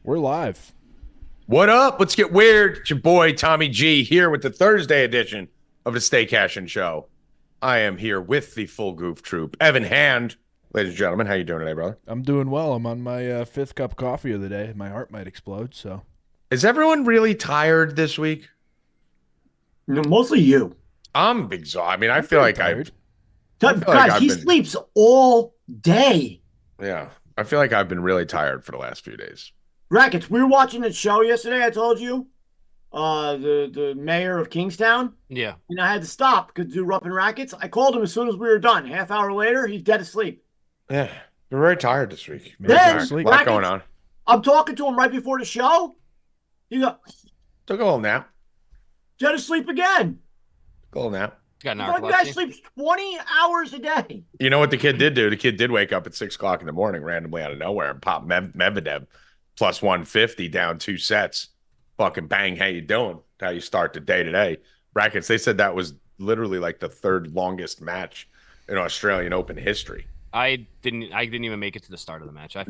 We're live. What up? Let's get weird. It's your boy Tommy G here with the Thursday edition of the Stay Cashin show. I am here with the full goof troop. Evan Hand, ladies and gentlemen, how you doing today, brother? I'm doing well. I'm on my fifth cup of coffee of the day. My heart might explode. So Is everyone really tired this week? No, mostly you. I'm exhausted. I mean, I feel like tired. Guys, he sleeps all day. Yeah, I feel like I've been really tired for the last few days. Rackets, we were watching the show yesterday, I told you. The mayor of Kingstown. Yeah. And I had to stop because do Rupp and Rackets. I called him as soon as we were done. Half hour later, he's dead asleep. Yeah, we're very tired this week. Then, A lot going on. I'm talking to him right before the show. He got Took a little nap. dead asleep again. Took a little nap. Got The guy sleeps 20 hours a day. You know what the kid did do? The kid did wake up at 6 o'clock in the morning randomly out of nowhere and pop Medvedev plus 150 down 2 sets. Fucking bang, how you doing? How you start the day today. Rackets, they said that was literally like the third longest match in Australian Open history. I didn't even make it to the start of the match. I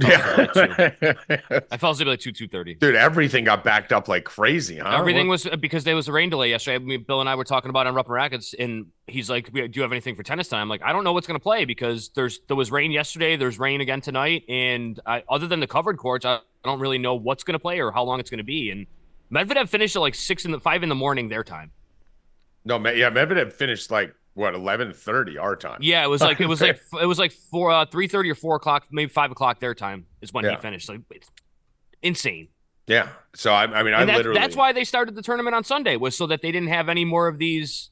fell asleep at like 2:30. Dude, everything got backed up like crazy, huh? Everything was because there was a rain delay yesterday. I mean, Bill and I were talking about it on Rupp and Rackets, and he's like, "Do you have anything for tennis tonight?" I'm like, "I don't know what's going to play because there was rain yesterday. There's rain again tonight, and other than the covered courts, I don't really know what's going to play or how long it's going to be." And Medvedev finished at like 5 in the morning their time. No, yeah, Medvedev finished like what 11:30 our time. Yeah, it was like 3:30 or 4 o'clock, maybe 5 o'clock their time is when he finished. Like, it's insane. Yeah. So I mean, that's why they started the tournament on Sunday, was so that they didn't have any more of these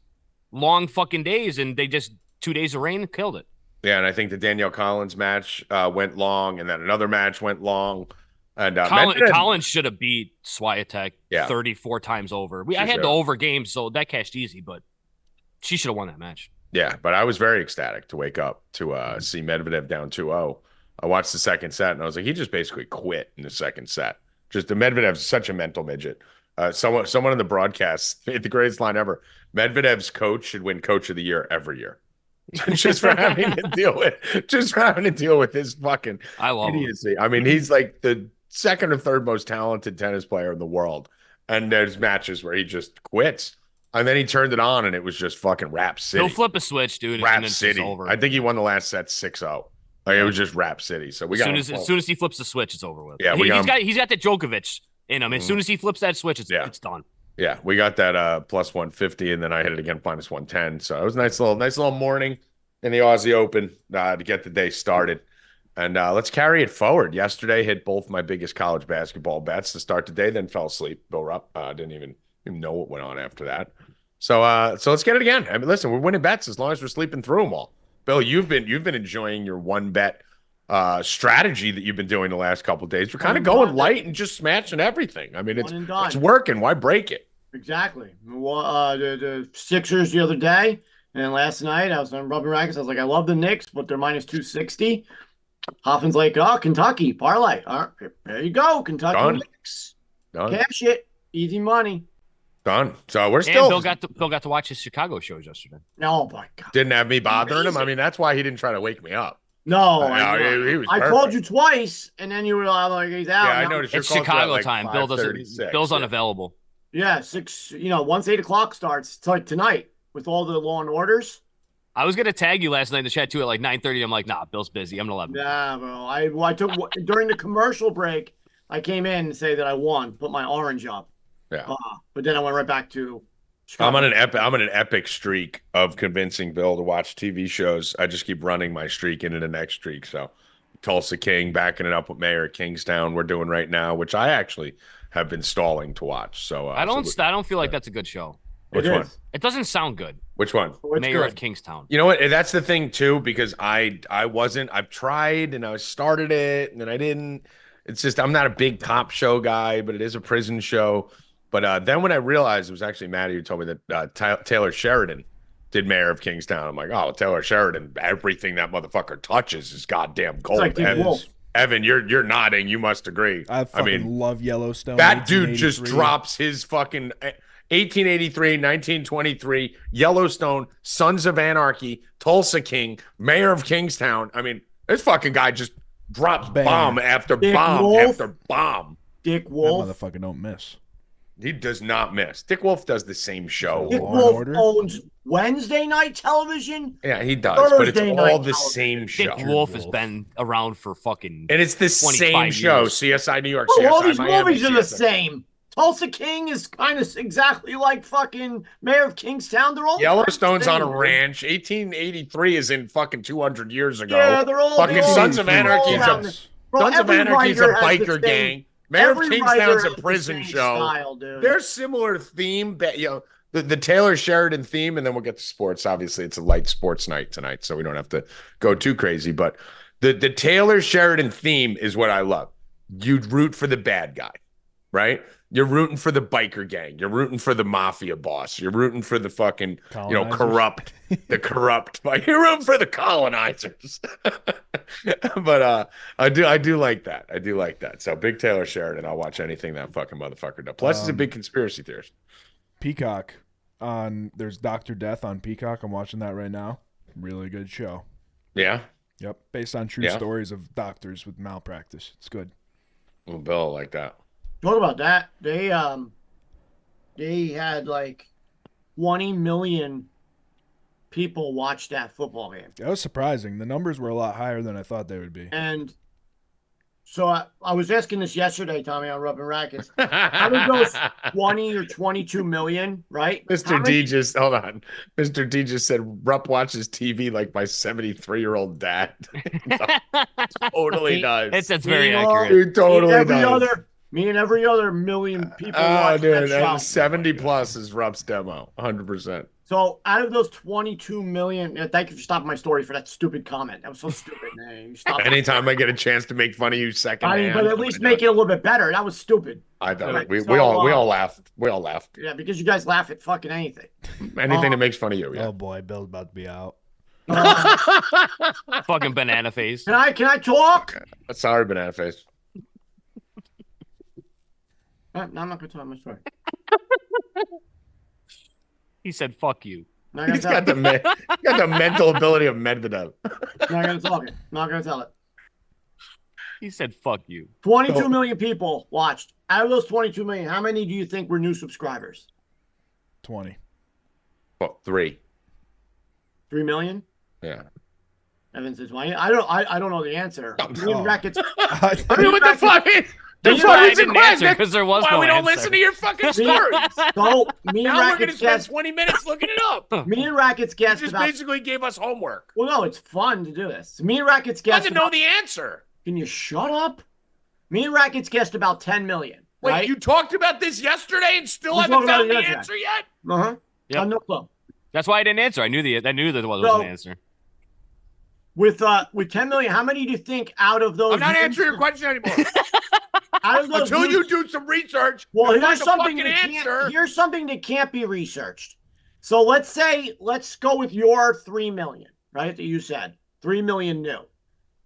long fucking days, and they just 2 days of rain killed it. Yeah, and I think the Danielle Collins match went long, and then another match went long. And Collins should have beat Swiatek 34 times over. I had the over game, so that cashed easy, but she should have won that match. Yeah, but I was very ecstatic to wake up to see Medvedev down 2-0. I watched the second set, and I was like, he just basically quit in the second set. Just the Medvedev's such a mental midget. Someone in the broadcast made the greatest line ever. Medvedev's coach should win Coach of the Year every year. just for having to deal with his fucking idiocy. I mean, he's like the second or third most talented tennis player in the world. And there's matches where he just quits. And then he turned it on, and it was just fucking Rap City. He'll flip a switch, dude. Rap City. I think he won the last set 6-0. Like, it was just Rap City. So as soon as he flips the switch, it's over with. Yeah, he's got the Djokovic in him. As soon as he flips that switch, it's done. Yeah, we got that plus 150, and then I hit it again minus 110. So it was a nice little morning in the Aussie Open to get the day started. And let's carry it forward. Yesterday, hit both my biggest college basketball bets to start the day, then fell asleep. Bill Rupp didn't even know what went on after that. So let's get it again. I mean, listen, we're winning bets as long as we're sleeping through them all. Bill, you've been enjoying your one bet strategy that you've been doing the last couple of days. We're kind of going light and just smashing everything. I mean, it's working. Why break it? Exactly. The Sixers the other day, and last night I was on Rupp and Rackets. I was like, I love the Knicks, but they're minus 260. Hoffman's like, oh, Kentucky parlay. All right, there you go, Kentucky Knicks. Done. Cash it, easy money. Done. So we're still. And Bill got to watch his Chicago shows yesterday. Oh my god! Didn't have me bothering him. I mean, that's why he didn't try to wake me up. No, he was. I called you twice, and then you were like, he's out. Yeah, I noticed. It's Chicago time. Bill doesn't. Bill's unavailable. Yeah, 6. Once 8 o'clock starts, it's like tonight with all the Law and Orders. I was gonna tag you last night in the chat too at like 9:30. I'm like, nah, Bill's busy. I'm gonna let him. Nah, bro. I took during the commercial break. I came in and say that I won, put my orange up. Yeah. But then I went right back to Chicago. I'm on an epic streak of convincing Bill to watch TV shows. I just keep running my streak into the next streak. So Tulsa King, backing it up with Mayor of Kingstown, we're doing right now, which I actually have been stalling to watch. So I don't feel like that's a good show. Which one? It doesn't sound good. Which one? Mayor of Kingstown. You know what? That's the thing too, because I've tried and I started it and then I didn't. It's just I'm not a big cop show guy, but it is a prison show. But then when I realized it was actually Maddie who told me that Taylor Sheridan did Mayor of Kingstown, I'm like, oh, Taylor Sheridan, everything that motherfucker touches is goddamn gold. It's like Evan, you're nodding. You must agree. I love Yellowstone. That dude just drops his fucking 1883, 1923, Yellowstone, Sons of Anarchy, Tulsa King, Mayor of Kingstown. I mean, this fucking guy just drops bomb after bomb after bomb. Dick That Wolf. motherfucker don't miss. He does not miss. Dick Wolf does the same show. Dick Law and Wolf Order? owns Wednesday night television. Yeah, he does, but it's Thursday all night the television. same show. Dick Wolf has been around for fucking. And it's the 25 same show. years. CSI New York, Oh, all CSI these Miami. movies are the CSI. same. Tulsa King is kind of exactly like fucking Mayor of Kingstown. They're all Yellowstone's the on same, a dude. ranch. 1883 is in fucking 200 years ago. Yeah, they're all Fucking they're all- Sons of they're all Anarchy is around a the- Bro, Sons of every Anarchy is a writer has the biker same- gang. Mayor of every writer Kingstown's a has the prison same show. style, dude. There's similar theme, but the Taylor Sheridan theme, and then we'll get to sports. Obviously, it's a light sports night tonight, so we don't have to go too crazy. But the Taylor Sheridan theme is what I love. You'd root for the bad guy, right? You're rooting for the biker gang. You're rooting for the mafia boss. You're rooting for the fucking, Colonizers. corrupt. You're rooting for the colonizers. But I do like that. I do like that. So big Taylor Sheridan. I'll watch anything that fucking motherfucker does. Plus, he's a big conspiracy theorist. Peacock there's Dr. Death on Peacock. I'm watching that right now. Really good show. Yeah. Yep. Based on true stories of doctors with malpractice. It's good. Well, Bill like that. Talk about that. They had like 20 million people watch that football game. That was surprising. The numbers were a lot higher than I thought they would be. And so I was asking this yesterday, Tommy, on Rupp and Rackets. How did those 20 or 22 million, right? Mr. D just hold on. Mr. D just said Rupp watches TV like my 73-year-old dad. Totally does. That's very You know, accurate. He totally does. Me and every other million people Oh, watch that dude, show. 70 plus is Rupp's demo, 100%. So out of those 22 million, thank you for stopping my story for that stupid comment. That was so stupid, man. You stopped. Anytime I get a chance to make fun of you second, I mean, but at least make it a little bit better. That was stupid. I thought Right, we so, all laughed. We all laughed. Yeah, because you guys laugh at fucking anything. Anything that makes fun of you. Yeah. Oh boy, Bill's about to be out. Fucking banana face. Can I talk? Sorry, banana face. No, I'm not gonna tell my story. He said, "Fuck you." I'm not He's gonna got tell it. the mental ability of Medvedev. I'm not gonna talk it. I'm not gonna tell it. He said, "Fuck you." 22 million people watched. Out of those 22 million, how many do you think were new subscribers? 20. Well, 3. 3 million? Yeah. Evan says, "Why?" I don't know the answer. Me and Rackets. I mean, what the fuck? The That's why I fuck is the didn't answer question? because there was Why no we don't answer. listen to your fucking stories? So me and Now we're going to Rackets spend guessed. 20 minutes looking it up. Me and Rackets You guessed just about. basically gave us homework. Well, no, it's fun to do this. Me and Rackets You guessed. had to know about- the answer. Can you shut up? Me and Rackets guessed about 10 million. Wait, right? you talked about this yesterday and still We haven't talked about found it the yesterday. answer yet? Uh-huh. Yep. No clue. That's why I didn't answer. I knew that there was So- an answer. With 10 million, how many do you think out of those? I'm not answering your question anymore. Out of those Until you new- do some research, Well, and here's find a something fucking that answer. here's something that can't be researched. So let's go with your 3 million, right? That you said 3 million new.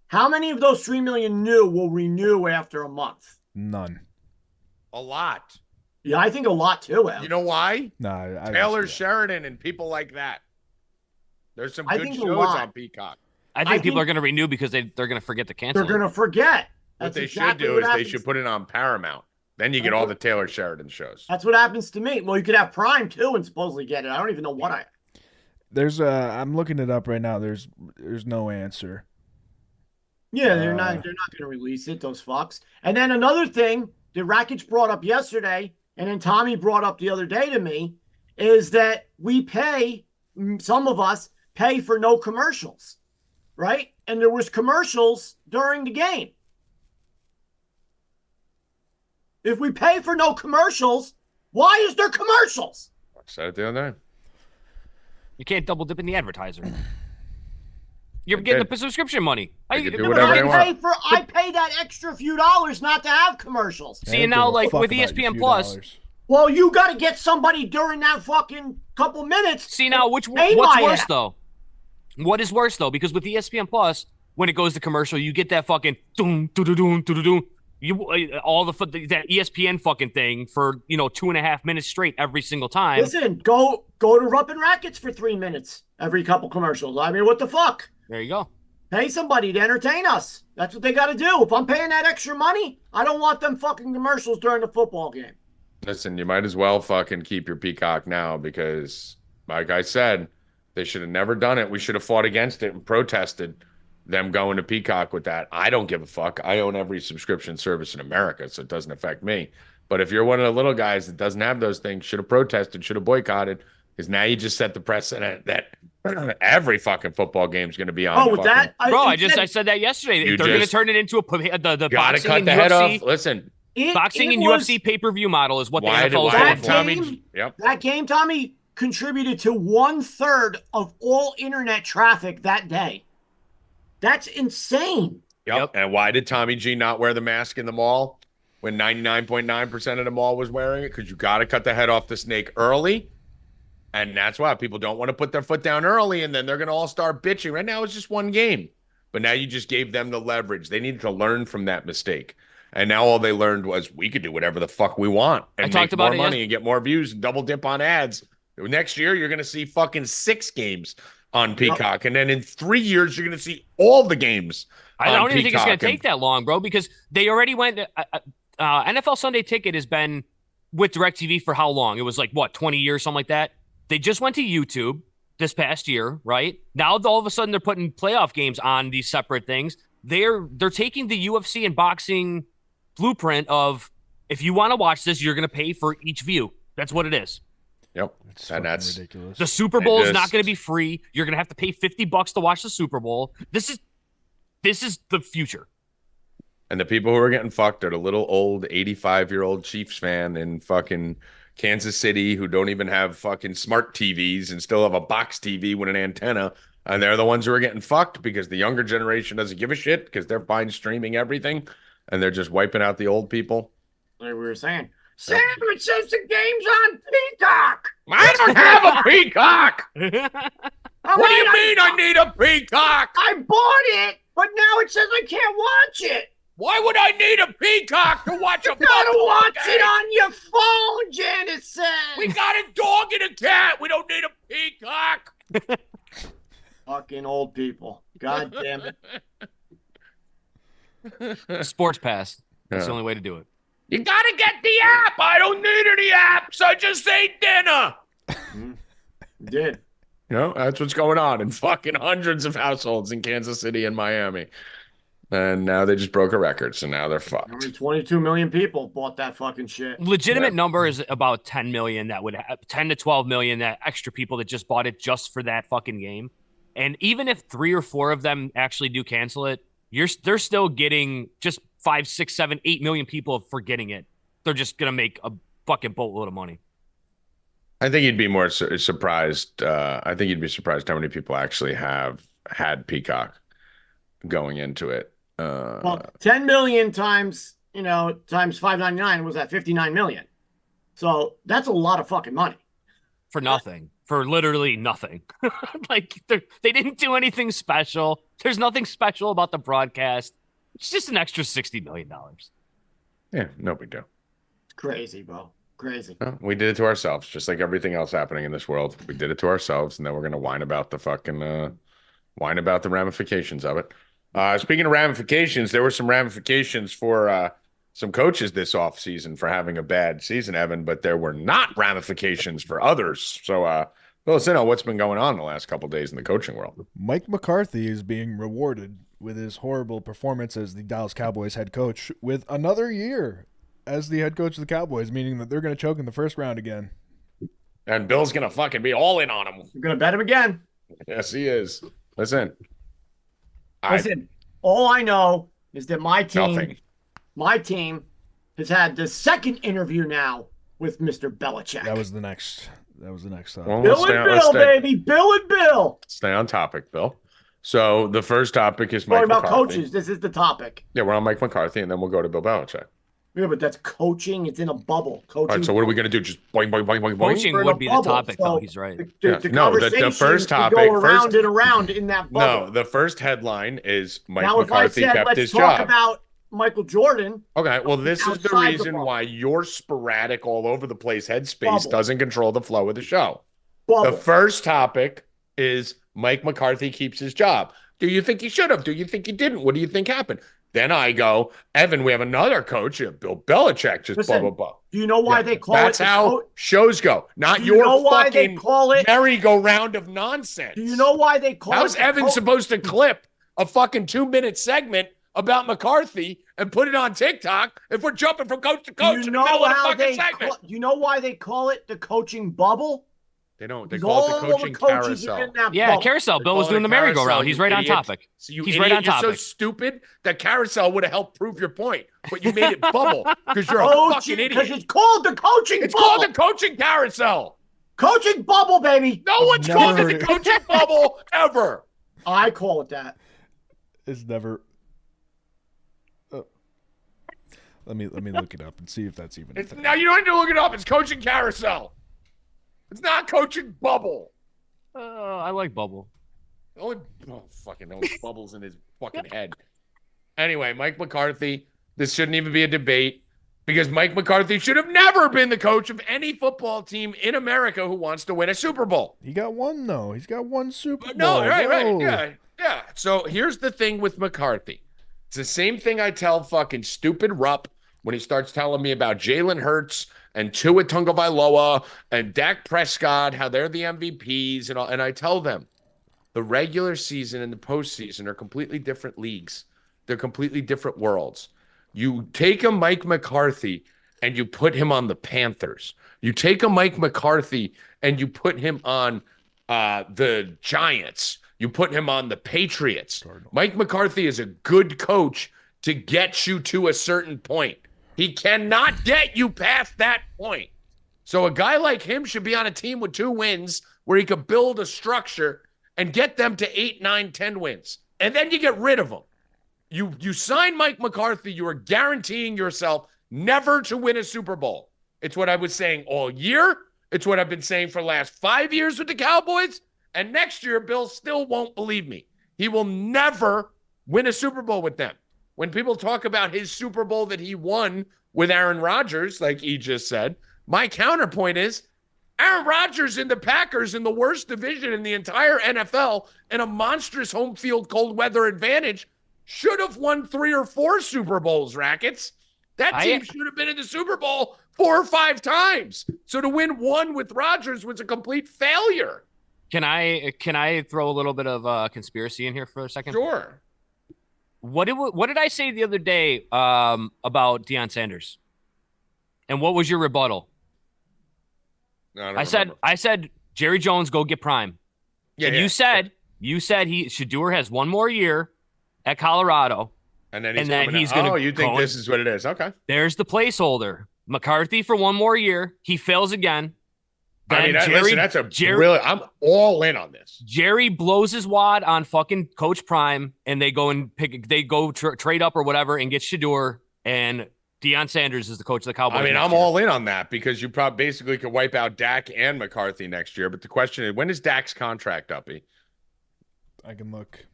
How many of those 3 million new will renew after a month? None. A lot. Yeah, I think a lot too. Ev. You know why? No, I Taylor just- Sheridan and people like that. There's some I good think a shows lot. on Peacock. I think people are going to renew because they're going to forget to cancel. They're gonna forget. What That's they exactly should do what is they happens. should put it on Paramount. Then you get all the Taylor Sheridan shows. That's what happens to me. Well, you could have Prime too and supposedly get it. I don't even know what I. There's I'm looking it up right now. There's no answer. Yeah, they're not going to release it, those fucks. And then another thing the Rackets brought up yesterday, and then Tommy brought up the other day to me, is that some of us pay for no commercials, right? And there was commercials during the game. If we pay for no commercials, why is there commercials? I said it the other day. You can't double dip in the advertiser. You're They getting did. the subscription money. They could do But whatever they I want. pay that extra few dollars not to have commercials. See, I don't now, give a like, fuck with about your ESPN few Plus- dollars. Well, you got to get somebody during that fucking couple minutes. See now, what's Pay worse my though? What is worse though? Because with ESPN Plus, when it goes to commercial, you get that fucking doom, doom, doom. You all that ESPN fucking thing for 2.5 minutes straight every single time. Listen, go to Rupp and Rackets for 3 minutes every couple commercials. I mean, what the fuck? There you go. Pay somebody to entertain us. That's what they got to do. If I'm paying that extra money, I don't want them fucking commercials during the football game. Listen, you might as well fucking keep your Peacock now because, like I said, they should have never done it. We should have fought against it and protested them going to Peacock with that. I don't give a fuck. I own every subscription service in America, so it doesn't affect me. But if you're one of the little guys that doesn't have those things, should have protested, should have boycotted, because now you just set the precedent that every fucking football game is going to be on. Oh, with that, I said that yesterday. They're going to turn it into the gotta boxing cut and the head UFC. off. Listen, Boxing and UFC pay-per-view model is what the NFL is going for. That game, Tommy, contributed to 1/3 of all internet traffic that day. That's insane. Yep. And why did Tommy G not wear the mask in the mall when 99.9% of the mall was wearing it? Because you got to cut the head off the snake early. And that's why people don't want to put their foot down early, and then they're going to all start bitching. Right now, it's just one game. But now you just gave them the leverage. They needed to learn from that mistake. And now all they learned was we could do whatever the fuck we want and make more money and get more views and double dip on ads. Next year, you're going to see fucking 6 games on Peacock. Yep. And then in 3 years, you're going to see all the games I don't even think it's going to take that long, bro, because they already went NFL Sunday Ticket has been with DirecTV for how long? It was like, what, 20 years, something like that? They just went to YouTube this past year, right? Now, all of a sudden, they're putting playoff games on these separate things. They're taking the UFC and boxing blueprint of, if you want to watch this, you're going to pay for each view. That's what it is. Yep. And that's ridiculous. The Super Bowl is not going to be free. You're going to have to pay $50 to watch the Super Bowl. This is the future. And the people who are getting fucked are the little old 85-year-old Chiefs fan in fucking Kansas City who don't even have fucking smart TVs and still have a box TV with an antenna. And they're the ones who are getting fucked because the younger generation doesn't give a shit because they're fine streaming everything. And they're just wiping out the old people. Like we were saying. Sam, it says the game's on Peacock. I don't have a Peacock. What do you mean I need a Peacock? I bought it, but now it says I can't watch it. Why would I need a Peacock to watch a You gotta watch it on your phone, Janet says. We got a dog and a cat. We don't need a Peacock. Fucking old people. God damn it. Sports Pass. That's the only way to do it. You gotta get the app. I don't need any apps. I just ate dinner. Did. You know, that's what's going on in fucking hundreds of households in Kansas City and Miami. And now they just broke a record, so now they're fucked. 22 million people bought that fucking shit. Legitimate number is about 10 million that would have 10 to 12 million that extra people that just bought it just for that fucking game. And even if 3 or 4 of them actually do cancel it, they're still getting just 5, 6, 7, 8 million people for getting it. They're just gonna make a fucking boatload of money. I think you'd be more surprised. I think you'd be surprised how many people actually have had Peacock going into it. Well, 10 million times $5.99 was at 59 million. So that's a lot of fucking money. For nothing. For literally nothing. Like, they didn't do anything special. There's nothing special about the broadcast. It's just an extra $60 million. Yeah, no big deal. It's crazy, bro. Crazy. Well, we did it to ourselves, just like everything else happening in this world. We did it to ourselves, and then we're going to whine about the ramifications of it. Speaking of ramifications, there were some ramifications for some coaches this offseason for having a bad season, Evan, but there were not ramifications for others. So fill us in on what's been going on the last couple of days in the coaching world. Mike McCarthy is being rewarded with his horrible performance as the Dallas Cowboys head coach with another year as the head coach of the Cowboys, meaning that they're going to choke in the first round again. And Bill's going to fucking be all in on him. You're going to bet him again. Yes, he is. Listen, all I know is that my team has had the second interview now with Mr. Belichick. That was the next thought. Well, Bill and Bill, baby. Bill and Bill. Stay on topic, Bill. So the first topic is Mike Mike McCarthy. Coaches. This is the topic. Yeah, we're on Mike McCarthy, and then we'll go to Bill Belichick. Yeah, but that's coaching. It's in a bubble. Coaching. All right, so what are we going to do? Just boing, boing, boing, boing, boing? Coaching would be the topic, though. He's right. The first topic. Go around and around in that bubble. No, the first headline is Mike now, McCarthy if I said, kept his job. job. Let's talk about Michael Jordan. Okay, well, this is the reason why your sporadic, all over the place headspace doesn't control the flow of the show. Bubble. The first topic is Mike McCarthy keeps his job. Do you think he should have? Do you think he didn't? What do you think happened? Then I go, Evan, we have another coach, Bill Belichick, just Listen, blah, blah, blah. Do you know why they call That's it? how shows go. Not Do you your know why they fucking call it? merry-go-round of nonsense. Do you know why they call How's it? Evan supposed to clip a fucking 2-minute segment about McCarthy and put it on TikTok if we're jumping from coach to coach Do you in the know middle of the how fucking they? segment? Do you know why they call it the coaching bubble? They don't. They Because call it the all coaching the coaches are carousel. in that Yeah, bubble. carousel. Bill was Call it doing the a carousel, merry-go-round. He's you right on idiot. topic. So you He's idiot, right on you're topic. so stupid that carousel would have helped prove your point, but you made it bubble because you're a fucking Because idiot. it's called the coaching It's bubble. called the coaching carousel. Coaching bubble, baby. No one's Never called it heard the it. coaching bubble ever. I call it that. It's never. Let me look it up and see if that's even. It's now you don't need to look it up. It's coaching carousel. It's not coaching bubble. I like bubble. No bubbles in his fucking head. Anyway, Mike McCarthy. This shouldn't even be a debate because Mike McCarthy should have never been the coach of any football team in America who wants to win a Super Bowl. He got one though. He's got one Super Bowl. No, right, Whoa. yeah. So here's the thing with McCarthy. It's the same thing I tell fucking stupid Rupp when he starts telling me about Jalen Hurts and Tua Tagovailoa and Dak Prescott, how they're the MVPs and all. And I tell them the regular season and the postseason are completely different leagues. They're completely different worlds. You take a Mike McCarthy and you put him on the Panthers. You take a Mike McCarthy and you put him on the Giants. You put him on the Patriots. Mike McCarthy is a good coach to get you to a certain point. He cannot get you past that point. So a guy like him should be on a team with 2 wins where he could build a structure and get them to 8, 9, 10 wins. And then you get rid of them. You sign Mike McCarthy, you are guaranteeing yourself never to win a Super Bowl. It's what I was saying all year. It's what I've been saying for the last 5 years with the Cowboys. And next year, Bill still won't believe me. He will never win a Super Bowl with them. When people talk about his Super Bowl that he won with Aaron Rodgers, like he just said, my counterpoint is Aaron Rodgers and the Packers in the worst division in the entire NFL and a monstrous home field cold weather advantage should have won 3 or 4 Super Bowls, Rackets. That team should have been in the Super Bowl 4 or 5 times. So to win 1 with Rodgers was a complete failure. Can I throw a little bit of conspiracy in here for a second? Sure. What did I say the other day about Deion Sanders? And what was your rebuttal? I said Jerry Jones go get prime. Yeah, and you said Shador has 1 more year at Colorado. And then he's going to. Oh, you think this is what it is? Okay. There's the placeholder. McCarthy for 1 more year. He fails again. Then that's a brilliant. I'm all in on this. Jerry blows his wad on fucking Coach Prime, and they go and trade up or whatever and get Shador, and Deion Sanders is the coach of the Cowboys. I mean, I'm all in on that because you probably basically could wipe out Dak and McCarthy next year. But the question is, when is Dak's contract up? I can look.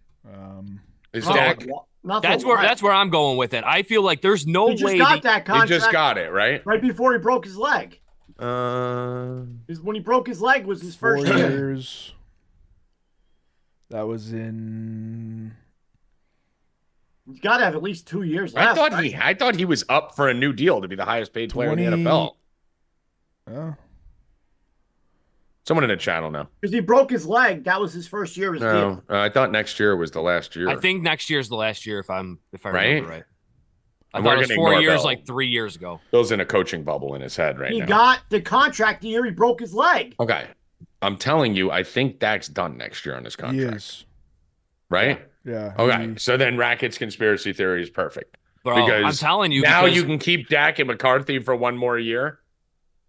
Is Dak? That's where I'm going with it. I feel like there's no way. He just got that contract. He just got it, right? Right before he broke his leg. When he broke his leg was his first 4 year. years. That was in. He's got to have at least 2 years left. I thought he was up for a new deal to be the highest paid player in the NFL. Oh. Someone in the channel now. Because he broke his leg. That was his first year. No, I thought next year was the last year. I think next year's the last year if I remember right. I And thought we're it was gonna 4 ignore years, Bill. like 3 years ago. Bill's in a coaching bubble in his head right now. He got the contract the year he broke his leg. Okay. I'm telling you, I think Dak's done next year on his contract. He is. Right? Yeah. Okay. So then Rackets conspiracy theory is perfect. Bro, because I'm telling you. Now you can keep Dak and McCarthy for 1 more year.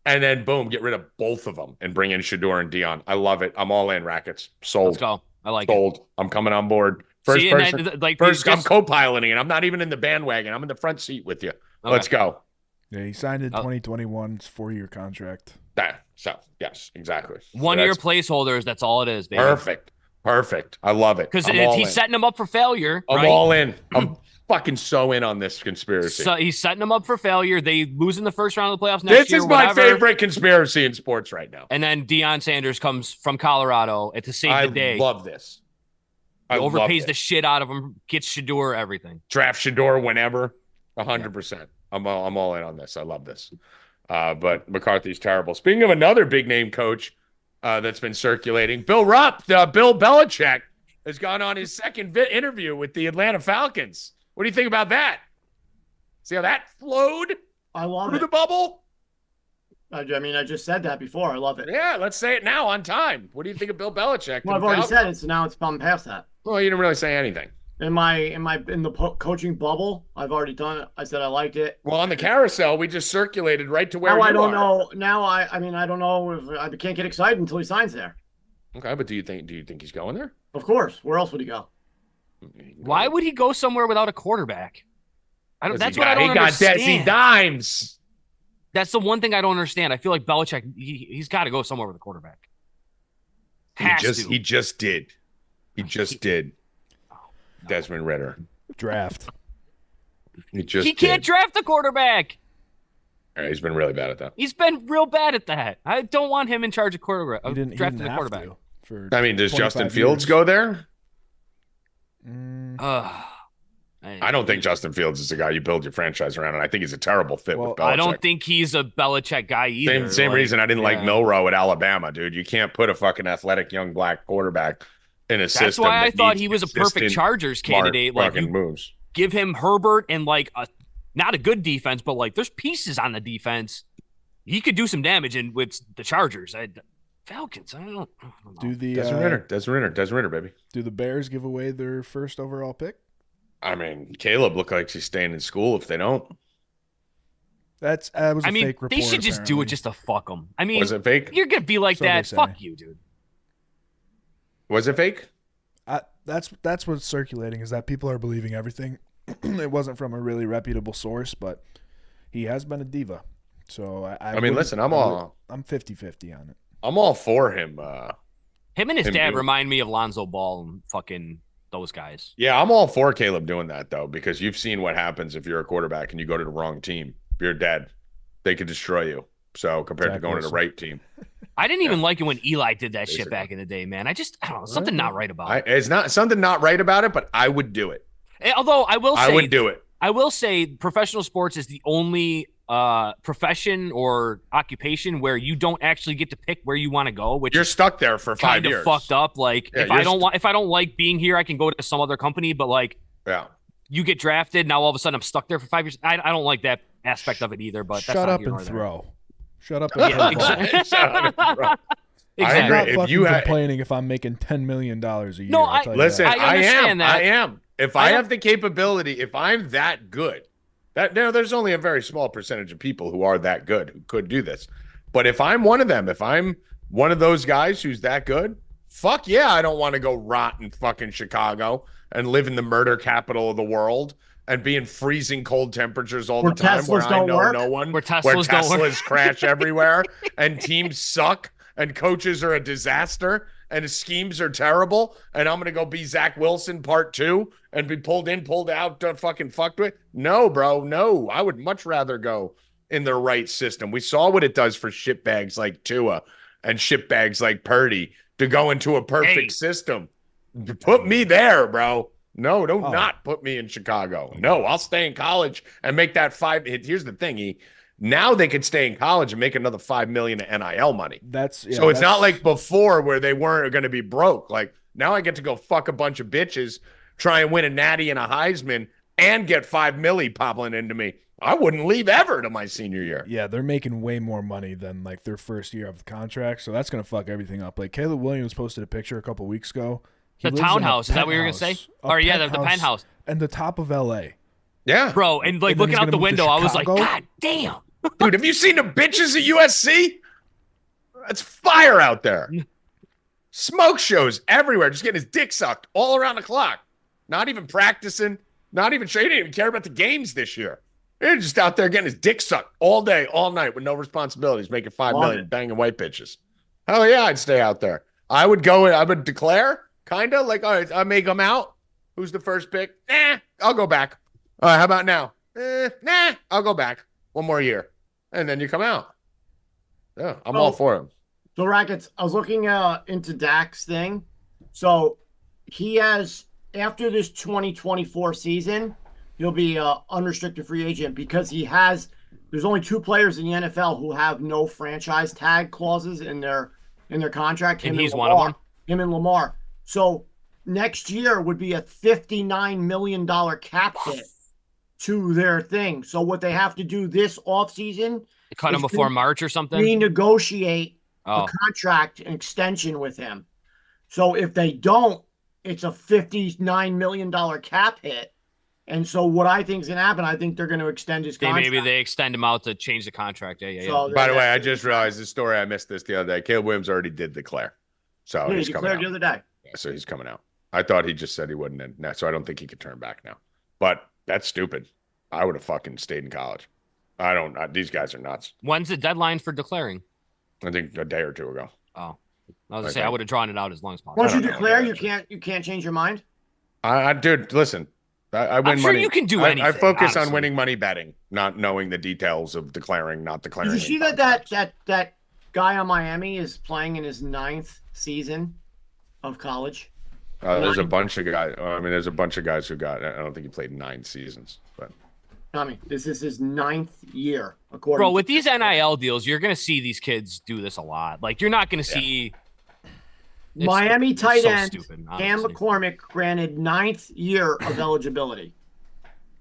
And then, boom, get rid of both of them and bring in Shador and Deion. I love it. I'm all in, Rackets. Sold. Let's go. I like Sold. it. I'm coming on board. First person. I'm co-piloting it. I'm not even in the bandwagon. I'm in the front seat with you. Okay. Let's go. Yeah, he signed in 2021. It's 4-year contract. Yes, exactly. 1 year placeholders. That's all it is, baby. Perfect. I love it. Because he's setting them up for failure. I'm all in. I'm fucking so in on this conspiracy. So he's setting them up for failure. They lose in the first round of the playoffs next year. This is my favorite conspiracy in sports right now. And then Deion Sanders comes from Colorado to save the day. I love this. He I overpays loved the it. shit out of him, gets Shador, everything. Draft Shador whenever, 100%. I'm all in on this. I love this. But McCarthy's terrible. Speaking of another big name coach that's been circulating, Bill Rupp, Bill Belichick, has gone on his second interview with the Atlanta Falcons. What do you think about that? See how that flowed I love through it. the bubble? I mean, I just said that before. I love it. Yeah, let's say it now on time. What do you think of Bill Belichick? Well, I've already said it, so now it's bumped past that. Well, you didn't really say anything. In the coaching bubble, I've already done it. I said I liked it. Well, on the carousel, we just circulated right to where Now you I don't are. know. Now I mean, I don't know if I can't get excited until he signs there. Okay, but do you think he's going there? Of course. Where else would he go? Why would he go somewhere without a quarterback? That's what I He don't got understand. Desi Dimes. That's the one thing I don't understand. I feel like Belichick, he's got to go somewhere with a quarterback. He just did. He just did. Desmond Ritter. Draft. He can't draft a quarterback. He's been really bad at that. He's been real bad at that. I don't want him in charge of quarterback. He didn't Drafting a have quarterback. to for I mean, does 25 Justin years. Fields go there? I don't think Justin Fields is the guy you build your franchise around, and I think he's a terrible fit with Belichick. I don't think he's a Belichick guy either. Same reason I didn't like yeah. Milroe at Alabama, dude. You can't put a fucking athletic young black quarterback in a system. That's why I that thought needs he was a consistent, perfect Chargers smart candidate. Like, fucking you moves. give him Herbert and like not a good defense, but like there's pieces on the defense. He could do some damage in with the Chargers. Falcons, I don't know. Do the Desmond Ritter, baby. Do the Bears give away their first overall pick? I mean, Caleb looked like he's staying in school if they don't. That was a fake report. They should just do it apparently. just to fuck them. I mean, Was it fake? You're gonna be like So they that. say. Fuck you, dude. Was it fake? That's what's circulating, is that people are believing everything. It wasn't from a really reputable source, but he has been a diva. So I mean, listen, I'm 50-50 on it. I'm all for him. Him and his Him dad doing- remind me of Lonzo Ball and fucking those guys. Yeah, I'm all for Caleb doing that, though, because you've seen what happens if you're a quarterback and you go to the wrong team. If you're dead, they could destroy you. So compared to going to the right team. I didn't even like it when Eli did that Basically. shit back in the day, man. I don't know, something not right about it. It's not something not right about it, but I would do it. Although I will say, I would do it. I will say professional sports is the only profession or occupation where you don't actually get to pick where you want to go, which You're is stuck there for 5 kind years. of fucked up. Like Yeah, if I don't like being here, I can go to some other company, but like Yeah. you get drafted, now all of a sudden I'm stuck there for 5 years. I don't like that aspect of it either, but that's Shut not up here and nor there. throw. Shut up and Yeah, throw. exactly. Shut up and throw. I Exactly. I'm agree. not If fucking you had- complaining if I'm making $10 million a year. No, I'll tell you Listen, that. I understand that. I am. If I I don't- have the capability, if I'm that good, there's only a very small percentage of people who are that good who could do this. But if I'm one of them, if I'm one of those guys who's that good, fuck yeah, I don't want to go rot in fucking Chicago and live in the murder capital of the world and be in freezing cold temperatures all Where the time where Teslas I don't know work? no one, Where Teslas don't work. Teslas crash everywhere and teams suck and coaches are a disaster and his schemes are terrible, and I'm gonna go be Zach Wilson part 2 and be pulled in, pulled out, fucking fucked with. No, bro, no. I would much rather go in the right system. We saw what it does for shitbags like Tua and shitbags like Purdy to go into a perfect system. Put me there, bro. No, not put me in Chicago. No, I'll stay in college and make that Here's the thing, now they could stay in college and make another $5 million in NIL money. So it's not like before where they weren't going to be broke. Like now I get to go fuck a bunch of bitches, try and win a Natty and a Heisman, and get $5 million popping into me. I wouldn't leave ever to my senior year. Yeah, they're making way more money than like their first year of the contract, so that's gonna fuck everything up. Like Caleb Williams posted a picture a couple weeks ago. He The lives in a townhouse, is that what you were gonna penthouse, say? a Or yeah, the penthouse. and the top of LA. Yeah. Bro, and like And then looking he's out gonna the move to window, I was like, Chicago? God damn. Dude, have you seen the bitches at USC? That's fire out there. Smoke shows everywhere, just getting his dick sucked all around the clock. Not even practicing, not even training. He didn't even care about the games this year. They're just out there getting his dick sucked all day, all night with no responsibilities, making $5 million, banging white bitches. Hell yeah, I'd stay out there. I would go, I would declare, kind of like, all right, I may come out. Who's the first pick? I'll go back. All right, how about now? I'll go back. One more year. And then you come out. Yeah, I'm all for him. So, Rackets, I was looking into Dak's thing. So, he has, after this 2024 season, he'll be an unrestricted free agent because there's only 2 players in the NFL who have no franchise tag clauses in their contract. And he's one of them. Him and Lamar. So next year would be a $59 million cap hit to their thing. So what they have to do this offseason, cut him before March or something, renegotiate a contract, an extension with him. So if they don't, it's a $59 million cap hit. And so what I think is going to happen, I think they're going to extend his contract. Maybe they extend him out to change the contract. Yeah. So By the way, I just realized this story. I missed this the other day. Caleb Williams already did declare. So he he's coming out. declared the other day. Yeah, so he's coming out. I thought he just said he wouldn't. So I don't think he could turn back now. But that's stupid. I would have fucking stayed in college. These guys are nuts. When's the deadline for declaring? I think a day or 2 ago. Oh, I was gonna say I would have drawn it out as long as possible. Once you declare, you can't change your mind. Dude, listen. I win I'm sure money. you can do anything. I focus honestly. on winning money betting, not knowing the details of declaring, not declaring. Did you see that guy on Miami is playing in his 9th season of college? There's a bunch of guys. There's a bunch of guys who got. I don't think he played 9 seasons, but. Tommy, this is his 9th year. Bro, with these NIL deals, you're gonna see these kids do this a lot. Like you're not gonna see. Miami tight so end stupid, Cam McCormick granted 9th year of eligibility.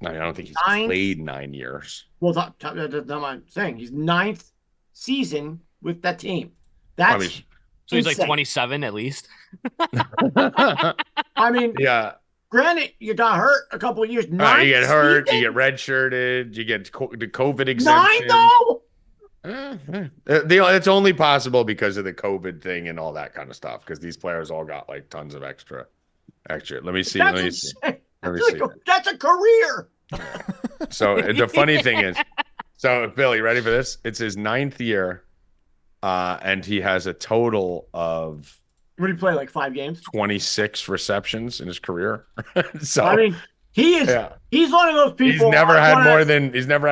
No, I don't think he's played 9 years. Well, that's what I'm saying. He's 9th season with that team. That's so he's like 27 at least. Yeah. Granted, you got hurt a couple of years. You get hurt, you get redshirted, you get the COVID exemption. 9 though. It's only possible because of the COVID thing and all that kind of stuff. Because these players all got like tons of extra. Let me see. That's a career. So the funny thing is, Billy, ready for this? It's his 9th year, and he has a total of. What did he play? Like 5 games? 26 receptions in his career. So he is. Yeah. He's one of those people. He's never had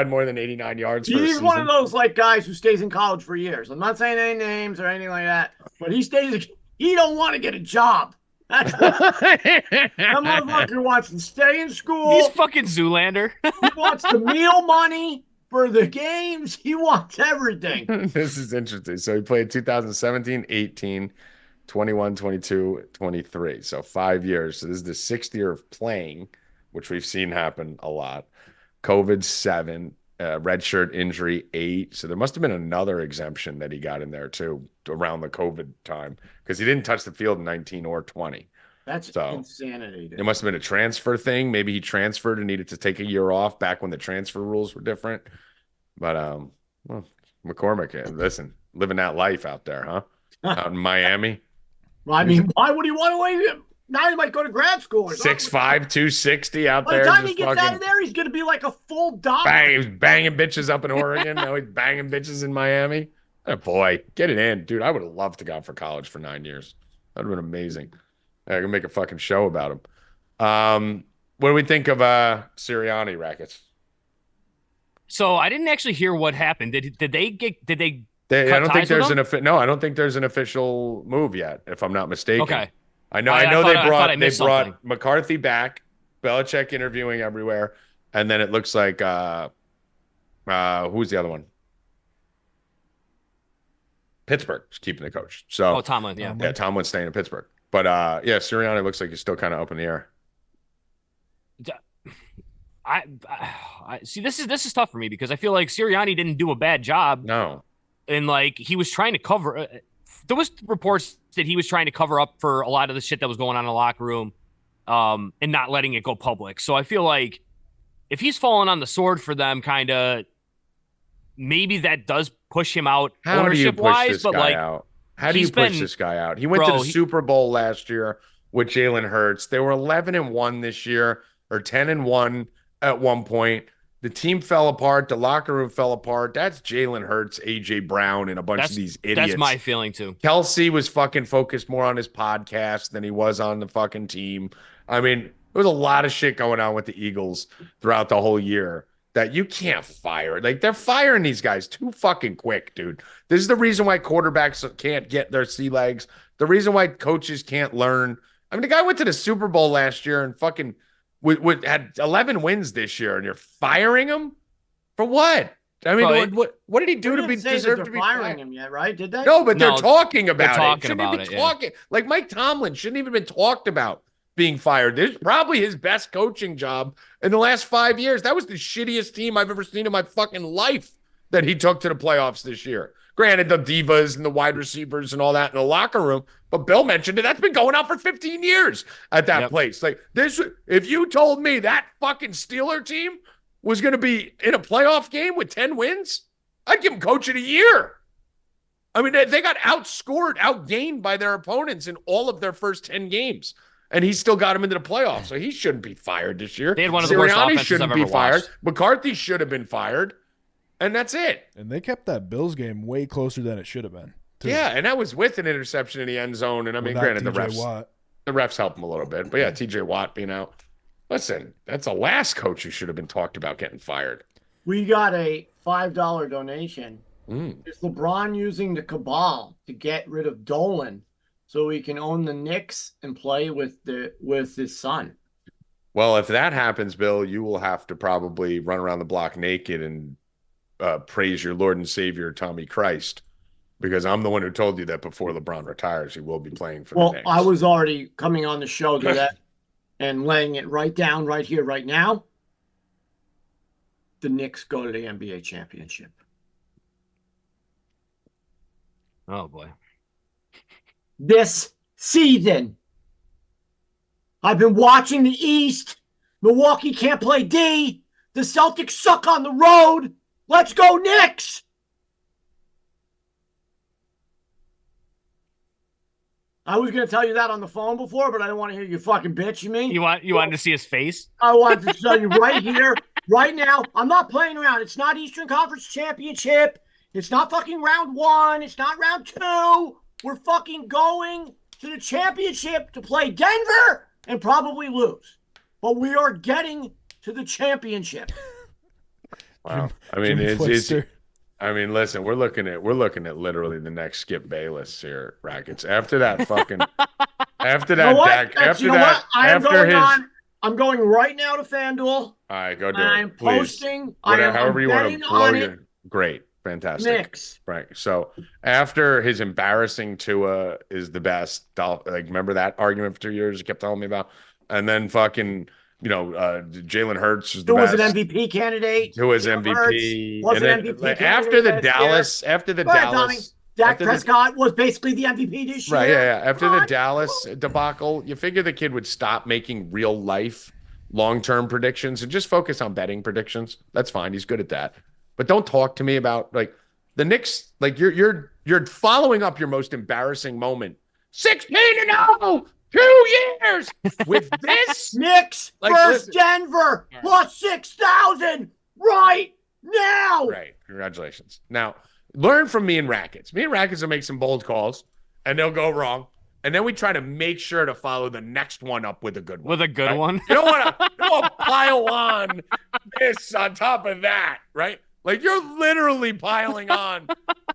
more than 89 yards. He's one of those like guys who stays in college for years. I'm not saying any names or anything like that, but he stays. He don't want to get a job. That's that motherfucker wants to stay in school. He's fucking Zoolander. He wants the meal money for the games. He wants everything. This is interesting. So he played 2017, 18. 21, 22, 23. So 5 years. So this is the 6th year of playing, which we've seen happen a lot. COVID 7, redshirt injury 8. So there must have been another exemption that he got in there too around the COVID time because he didn't touch the field in 19 or 20. That's insanity. Dude. It must have been a transfer thing. Maybe he transferred and needed to take a year off back when the transfer rules were different. But McCormick, listen, living that life out there, huh? Out in Miami. Well, why would he want to leave? Now he might go to grad school. 6'5", 260 out By there. the time he gets out of there, he's going to be like a full doctor. He was banging bitches up in Oregon. Now he's banging bitches in Miami. Oh, boy, get it in. Dude, I would have loved to go for college for 9 years. That would have been amazing. I can make a fucking show about him. What do we think of Sirianni, Rackets? So I didn't actually hear what happened. Did they I don't think there's I don't think there's an official move yet, if I'm not mistaken. Okay. I know they brought McCarthy back, Belichick interviewing everywhere, and then it looks like who's the other one? Pittsburgh's keeping the coach. So Tomlin, yeah. Tomlin's staying in Pittsburgh. But Sirianni looks like he's still kind of up in the air. I see. This is tough for me because I feel like Sirianni didn't do a bad job. No. And like he was trying to cover. There was reports that he was trying to cover up for a lot of the shit that was going on in the locker room, and not letting it go public. So I feel like if he's falling on the sword for them, kind of, maybe that does push him out. How do you push this guy out? How do you push this guy out? He went to the Super Bowl last year with Jalen Hurts. They were 11-1 this year, or 10-1 at one point. The team fell apart. The locker room fell apart. That's Jalen Hurts, A.J. Brown, and a bunch of these idiots. That's my feeling, too. Kelsey was fucking focused more on his podcast than he was on the fucking team. I mean, there was a lot of shit going on with the Eagles throughout the whole year that you can't fire. Like, they're firing these guys too fucking quick, dude. This is the reason why quarterbacks can't get their sea legs. The reason why coaches can't learn I mean, the guy went to the Super Bowl last year and fucking had 11 wins this year, and you're firing him for what? I mean, what did he do to be deserve to be firing him yet? Right? Did they? No, but they're talking about it. Talking about it. Talking like Mike Tomlin shouldn't even been talked about being fired. This is probably his best coaching job in the last 5 years. That was the shittiest team I've ever seen in my fucking life that he took to the playoffs this year. Granted, the divas and the wide receivers and all that in the locker room, but Bill mentioned it. That's been going on for 15 years at that place. Like this, if you told me that fucking Steeler team was going to be in a playoff game with 10 wins, I'd give him coach of the year. I mean, they got outgained by their opponents in all of their first 10 games, and he still got them into the playoffs. So he shouldn't be fired this year. They had one of the worst offenses shouldn't I've be ever fired. watched. McCarthy should have been fired, and that's it. And they kept that Bills game way closer than it should have been, too. Yeah, and that was with an interception in the end zone. And I mean, granted, the refs helped him a little bit. But yeah, TJ Watt being out. Listen, that's the last coach who should have been talked about getting fired. We got a $5 donation. Is LeBron using the cabal to get rid of Dolan so he can own the Knicks and play with his son? Well, if that happens, Bill, you will have to probably run around the block naked and praise your Lord and Savior, Tommy Christ, because I'm the one who told you that before LeBron retires, he will be playing for the Knicks. I was already coming on the show to that and laying it right down right here, right now. The Knicks go to the NBA championship. Oh, boy. This season. I've been watching the East. Milwaukee can't play D. The Celtics suck on the road. Let's go Knicks. I was going to tell you that on the phone before, but I didn't want to hear you fucking bitch. You mean? You wanted to see his face? I wanted to tell you right here, right now. I'm not playing around. It's not Eastern Conference Championship. It's not fucking round 1. It's not round 2. We're fucking going to the championship to play Denver and probably lose. But we are getting to the championship. Wow. I mean, I mean, listen, we're looking at literally the next Skip Bayless here, Rackets. After that fucking I'm going right now to FanDuel. All right, go do I'm it. Please. Posting. However you want to blow your great. Fantastic. Knicks. Right. So after his embarrassing Tua is the best, like remember that argument for 2 years you kept telling me about? And then fucking, Jalen Hurts is the best. Who was an MVP candidate? Who was MVP? Was an MVP like, after the Dallas. Dak Prescott was basically the MVP this year. Right, yeah. After the Dallas debacle, you figure the kid would stop making real life long-term predictions and just focus on betting predictions. That's fine. He's good at that. But don't talk to me about like the Knicks. Like you're following up your most embarrassing moment. 16-0, 2 years with this Knicks versus Denver plus 6,000 right now. Right. Congratulations. Now learn from me and Rackets. Me and Rackets will make some bold calls and they'll go wrong. And then we try to make sure to follow the next one up with a good one. With a good one. You don't want to pile on this on top of that, right? Like you're literally piling on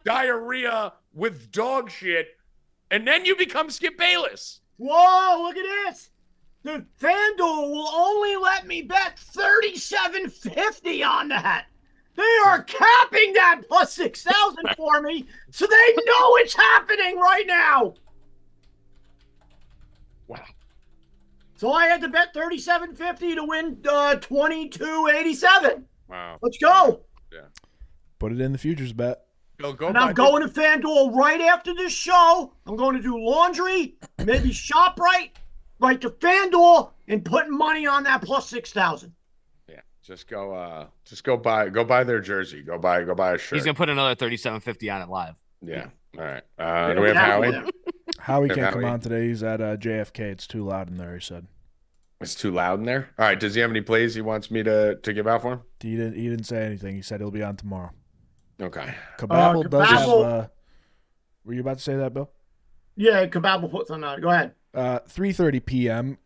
diarrhea with dog shit, and then you become Skip Bayless. Whoa, look at this. The FanDuel will only let me bet $37.50 on that. They are capping that plus 6,000 for me, so they know it's happening right now. Wow. So I had to bet $37.50 to win $22.87. Wow. Let's go. Yeah. Put it in the futures bet. And I'm going to FanDuel right after this show. I'm going to do laundry, maybe ShopRite, right to FanDuel, and putting money on that plus 6,000. Yeah, just go buy their jersey. Go buy a shirt. He's gonna put another $37.50 on it live. Yeah. All right. Do we have Howie? Howie can't come on today. He's at JFK. It's too loud in there, he said. It's too loud in there? All right. Does he have any plays he wants me to give out for him? He didn't say anything. He said he'll be on tomorrow. Okay. Cababble does have were you about to say that, Bill? Yeah, Cababble puts on that. Go ahead. 3:30 p.m.,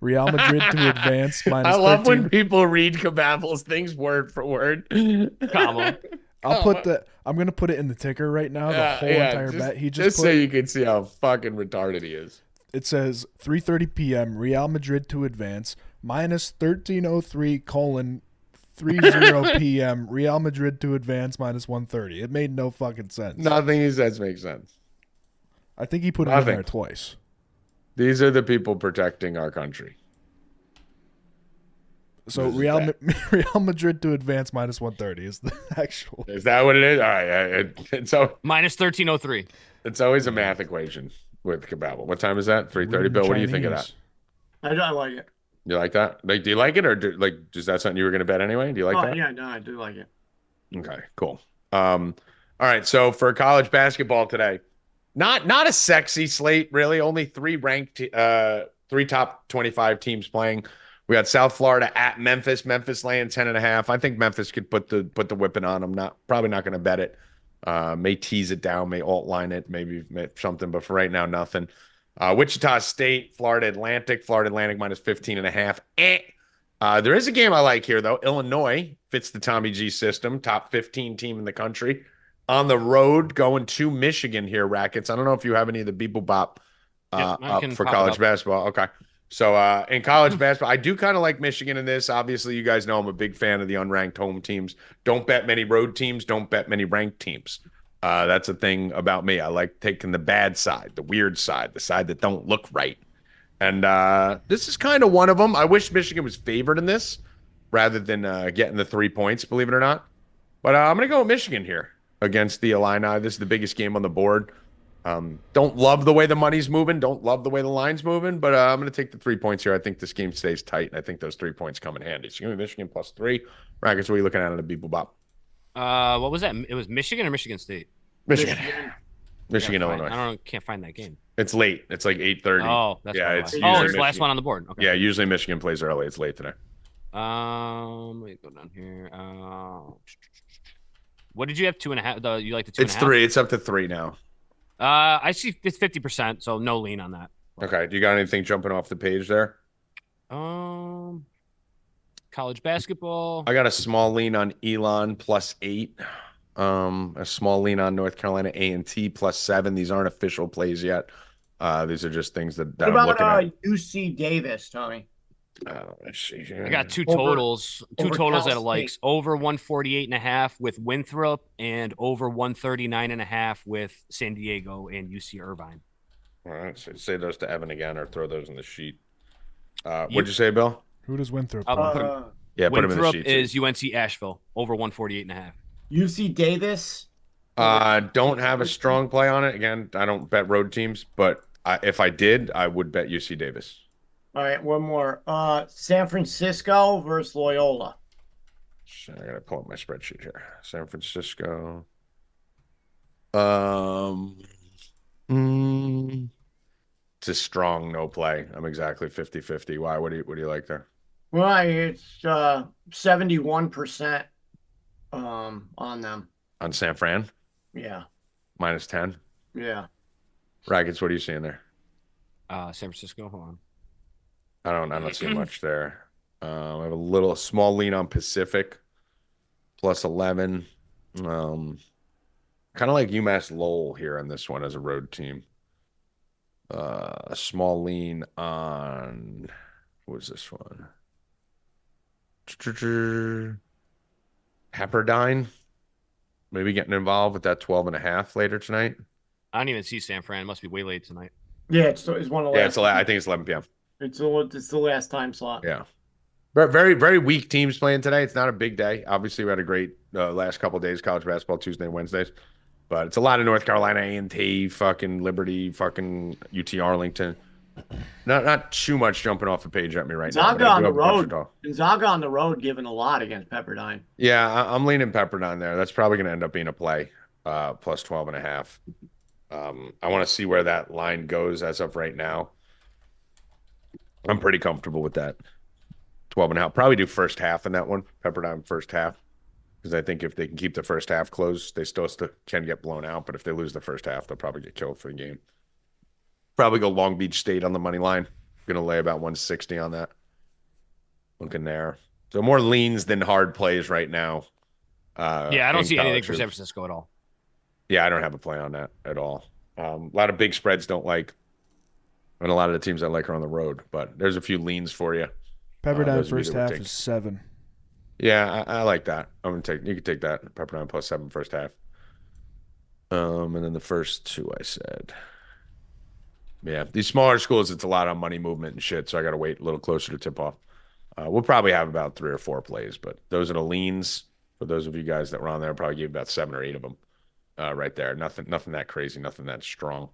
Real Madrid to advance minus I love 13. when people read Cababble's things word for word. I'm gonna put it in the ticker right now. The whole entire bet. He just so you can see how fucking retarded he is. It says 3:30 p.m. Real Madrid to advance, minus 1303 colon 30 p.m. Real Madrid to advance, minus 130. It made no fucking sense. Nothing he says makes sense. I think he put it in there twice. These are the people protecting our country. So Real Madrid to advance, minus 130 is the actual. Is that what it is? All right. So minus 1303. It's always a math equation with Kababble. What time is that? 3:30. Bill, what do you think of that? I like it. You like that? Like, do you like it, or is that something you were going to bet anyway? Do you like that? Yeah, no, I do like it. Okay, cool. All right. So for college basketball today, not a sexy slate really. Only three top 25 teams playing. We got South Florida at Memphis. Memphis laying 10.5. I think Memphis could put the whipping on them. Probably not going to bet it. May tease it down, may alt line it, maybe something, but for right now, nothing. Wichita State, Florida Atlantic minus 15.5. There is a game I like here though. Illinois fits the Tommy G system, top 15 team in the country. On the road, going to Michigan here, Rackets. I don't know if you have any of the Beeple Bop up for college basketball. Okay. So in college basketball, I do kind of like Michigan in this. Obviously, you guys know I'm a big fan of the unranked home teams. Don't bet many road teams. Don't bet many ranked teams. That's a thing about me. I like taking the bad side, the weird side, the side that don't look right. And this is kind of one of them. I wish Michigan was favored in this rather than getting the 3 points, believe it or not. But I'm going to go with Michigan here against the Illini. This is the biggest game on the board. Don't love the way the money's moving. Don't love the way the line's moving, but I'm going to take the 3 points here. I think this game stays tight, and I think those 3 points come in handy. So give me Michigan plus 3. Rackets, what are you looking at on the Beeple Bop? What was that? It was Michigan or Michigan State? Michigan, Illinois. Can't find that game. It's late. It's like 8:30. Oh, that's it's the last one on the board. Okay. Yeah, usually Michigan plays early. It's late today. Let me go down here. What did you have? 2.5. You like the 2.5? It's 3. It's up to 3 now. I see it's 50%, so no lean on that. Okay. Do you got anything jumping off the page there? College basketball. I got a small lean on Elon plus 8. A small lean on North Carolina A&T plus 7. These aren't official plays yet. These are just things that I'm looking at. UC Davis, Tommy? Let's see here. I got two totals that I like. Over 148.5 with Winthrop and over 139.5 with San Diego and UC Irvine. All right. So say those to Evan again or throw those in the sheet. What'd you say, Bill? Who does Winthrop? Put him in the Winthrop sheet. is UNC Asheville over 148.5. UC Davis? Don't have a strong play on it. Again, I don't bet road teams, but if I did, I would bet UC Davis. All right, one more. San Francisco versus Loyola. I gotta pull up my spreadsheet here. San Francisco. It's a strong no play. I'm exactly 50-50. Why? What do you like there? Well, it's 71% on them. On San Fran? Yeah. Minus 10? Yeah. Rackets, what are you seeing there? San Francisco, hold on. I don't see much there. I have a small lean on Pacific, plus 11. Kind of like UMass Lowell here on this one as a road team. A small lean on, what was this one? Pepperdine. Maybe getting involved with that 12.5 later tonight. I don't even see San Fran. It must be way late tonight. Yeah, it's one of the last. Yeah, I think it's 11 p.m. It's the last time slot. Yeah. Very, very weak teams playing today. It's not a big day. Obviously, we had a great last couple of days, college basketball, Tuesday and Wednesdays. But it's a lot of North Carolina, A&T, fucking Liberty, fucking UT Arlington. Not too much jumping off the page at me right now. Gonzaga on the road. Gonzaga on the road giving a lot against Pepperdine. Yeah, I'm leaning Pepperdine there. That's probably going to end up being a play, plus 12.5. I want to see where that line goes as of right now. I'm pretty comfortable with that. 12.5. Probably do first half in that one. Pepperdine first half. Because I think if they can keep the first half closed, they still can get blown out. But if they lose the first half, they'll probably get killed for the game. Probably go Long Beach State on the money line. Going to lay about 160 on that. Looking there. So more leans than hard plays right now. Yeah, I don't see anything for San Francisco at all. Yeah, I don't have a play on that at all. A lot of big spreads don't like. And a lot of the teams I like are on the road, but there's a few leans for you. Pepperdine those of you first that would half take- is 7. Yeah, I like that. I'm gonna take. You can take that. Pepperdine plus 7 first half. And then the first 2 I said. Yeah, these smaller schools, it's a lot on money movement and shit, so I got to wait a little closer to tip off. We'll probably have about 3 or 4 plays, but those are the leans for those of you guys that were on there. I'll probably give about 7 or 8 of them right there. Nothing that crazy, nothing that strong.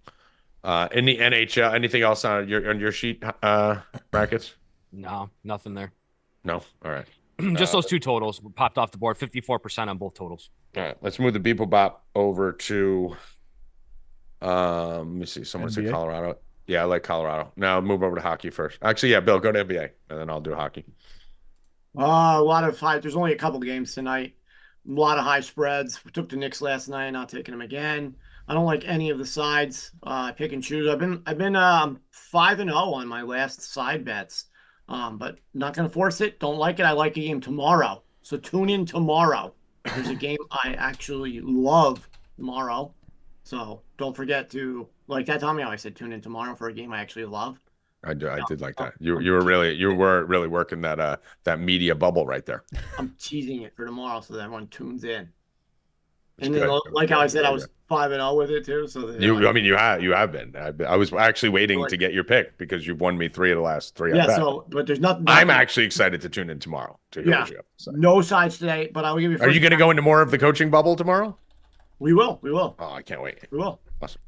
In the NHL, anything else on your sheet, brackets? No, nothing there. No. All right. Just those 2 totals popped off the board. 54% on both totals. All right. Let's move the Beeple Bop over to. Let me see. Someone said NBA? Colorado. Yeah, I like Colorado. Now move over to hockey first. Actually, yeah, Bill, go to NBA, and then I'll do hockey. A lot of high. There's only a couple games tonight. A lot of high spreads. We took the Knicks last night. Not taking them again. I don't like any of the sides. Pick and choose. I've been 5-0 on my last side bets. But not gonna force it. Don't like it. I like a game tomorrow. So tune in tomorrow. There's a game I actually love tomorrow. So don't forget to like that, Tommy. I said tune in tomorrow for a game I actually love. I did like that. You were really working that media bubble right there. I'm teasing it for tomorrow so that everyone tunes in. It's And then, good. like how I said, I was 5-0 with it too. So that, You have been. I was actually waiting to get your pick because you've won me 3 of the last 3. yeah. So, but there's nothing. I'm actually excited to tune in tomorrow to hear what you have to say. No sides today, but I will give you. Are you going to go into more of the coaching bubble tomorrow? We will. We will. Oh, I can't wait. We will. Awesome.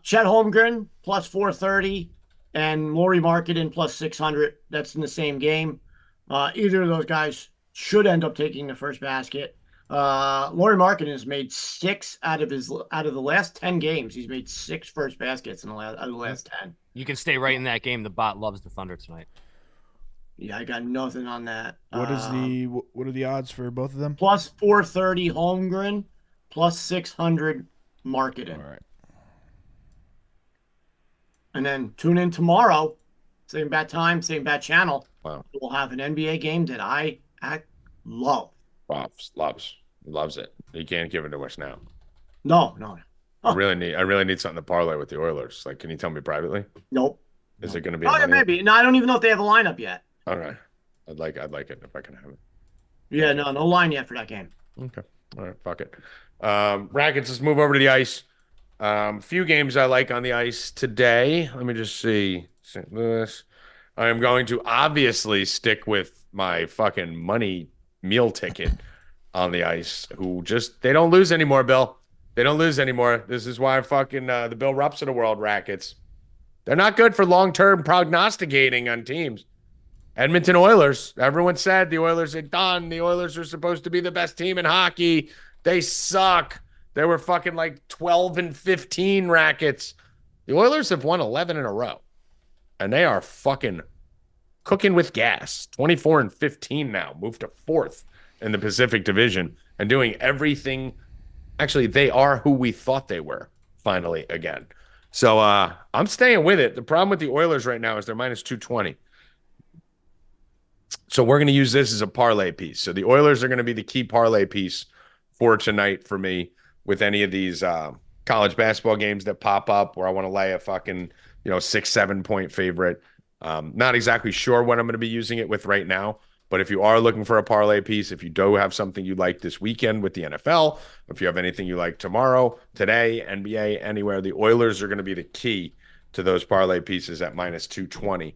Chet Holmgren plus 430 and Laurie Marketing plus 600. That's in the same game. Either of those guys should end up taking the first basket. Laurie Marketing has made 6 out of the last 10 games. He's made 6 first baskets out of the last 10. You can stay right in that game. The bot loves the Thunder tonight. Yeah, I got nothing on that. What are the odds for both of them? Plus 430 Holmgren, plus 600 Marketing. All right. And then tune in tomorrow, same bat time, same bat channel. Wow. We'll have an NBA game that I love. Loves it. You can't give it to us now. No. I really need something to parlay with the Oilers. Like, can you tell me privately? Nope. Is it going to be? Oh, yeah, maybe. No, I don't even know if they have a lineup yet. All right. I'd like it if I can have it. Yeah, no line yet for that game. Okay. All right. Fuck it. Rackets. Let's move over to the ice. Few games I like on the ice today. Let me just see. St. Louis. I am going to obviously stick with my fucking money meal ticket on the ice. They don't lose anymore, Bill. They don't lose anymore. This is why I'm fucking the Bill Rupps of the world, Rackets. They're not good for long-term prognosticating on teams. Edmonton Oilers. Everyone said the Oilers are done. The Oilers are supposed to be the best team in hockey. They suck. They were fucking like 12-15 Rackets. The Oilers have won 11 in a row. And they are fucking cooking with gas. 24-15 now. Moved to 4th in the Pacific Division and doing everything. Actually, they are who we thought they were finally again. So I'm staying with it. The problem with the Oilers right now is they're minus 220. So we're going to use this as a parlay piece. So the Oilers are going to be the key parlay piece for tonight for me with any of these college basketball games that pop up where I want to lay a fucking 6-7 point favorite. Not exactly sure what I'm going to be using it with right now. But if you are looking for a parlay piece, if you do have something you like this weekend with the NFL, if you have anything you like tomorrow, today, NBA, anywhere, the Oilers are going to be the key to those parlay pieces at minus 220.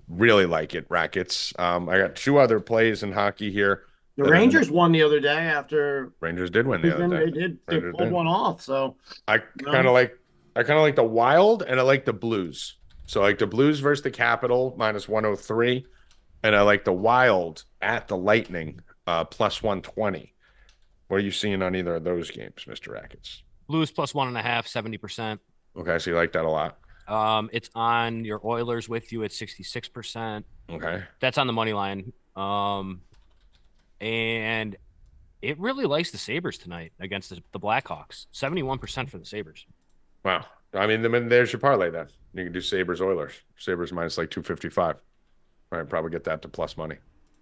Really like it, Rackets. I got 2 other plays in hockey here. The Rangers won the other day after. Rangers did win the other day. They did. They pulled one off. So I kind of like the Wild and I like the Blues. So I like the Blues versus the Capital minus 103. And I like the Wild at the Lightning, plus 120. What are you seeing on either of those games, Mr. Rackets? Blues plus 1.5, 70%. Okay, so you like that a lot. It's on your Oilers with you at 66%. Okay. That's on the money line. And it really likes the Sabres tonight against the Blackhawks. 71% for the Sabres. Wow. I mean, there's your parlay then. You can do Sabres Oilers. Sabres minus like 255. All right, probably get that to plus money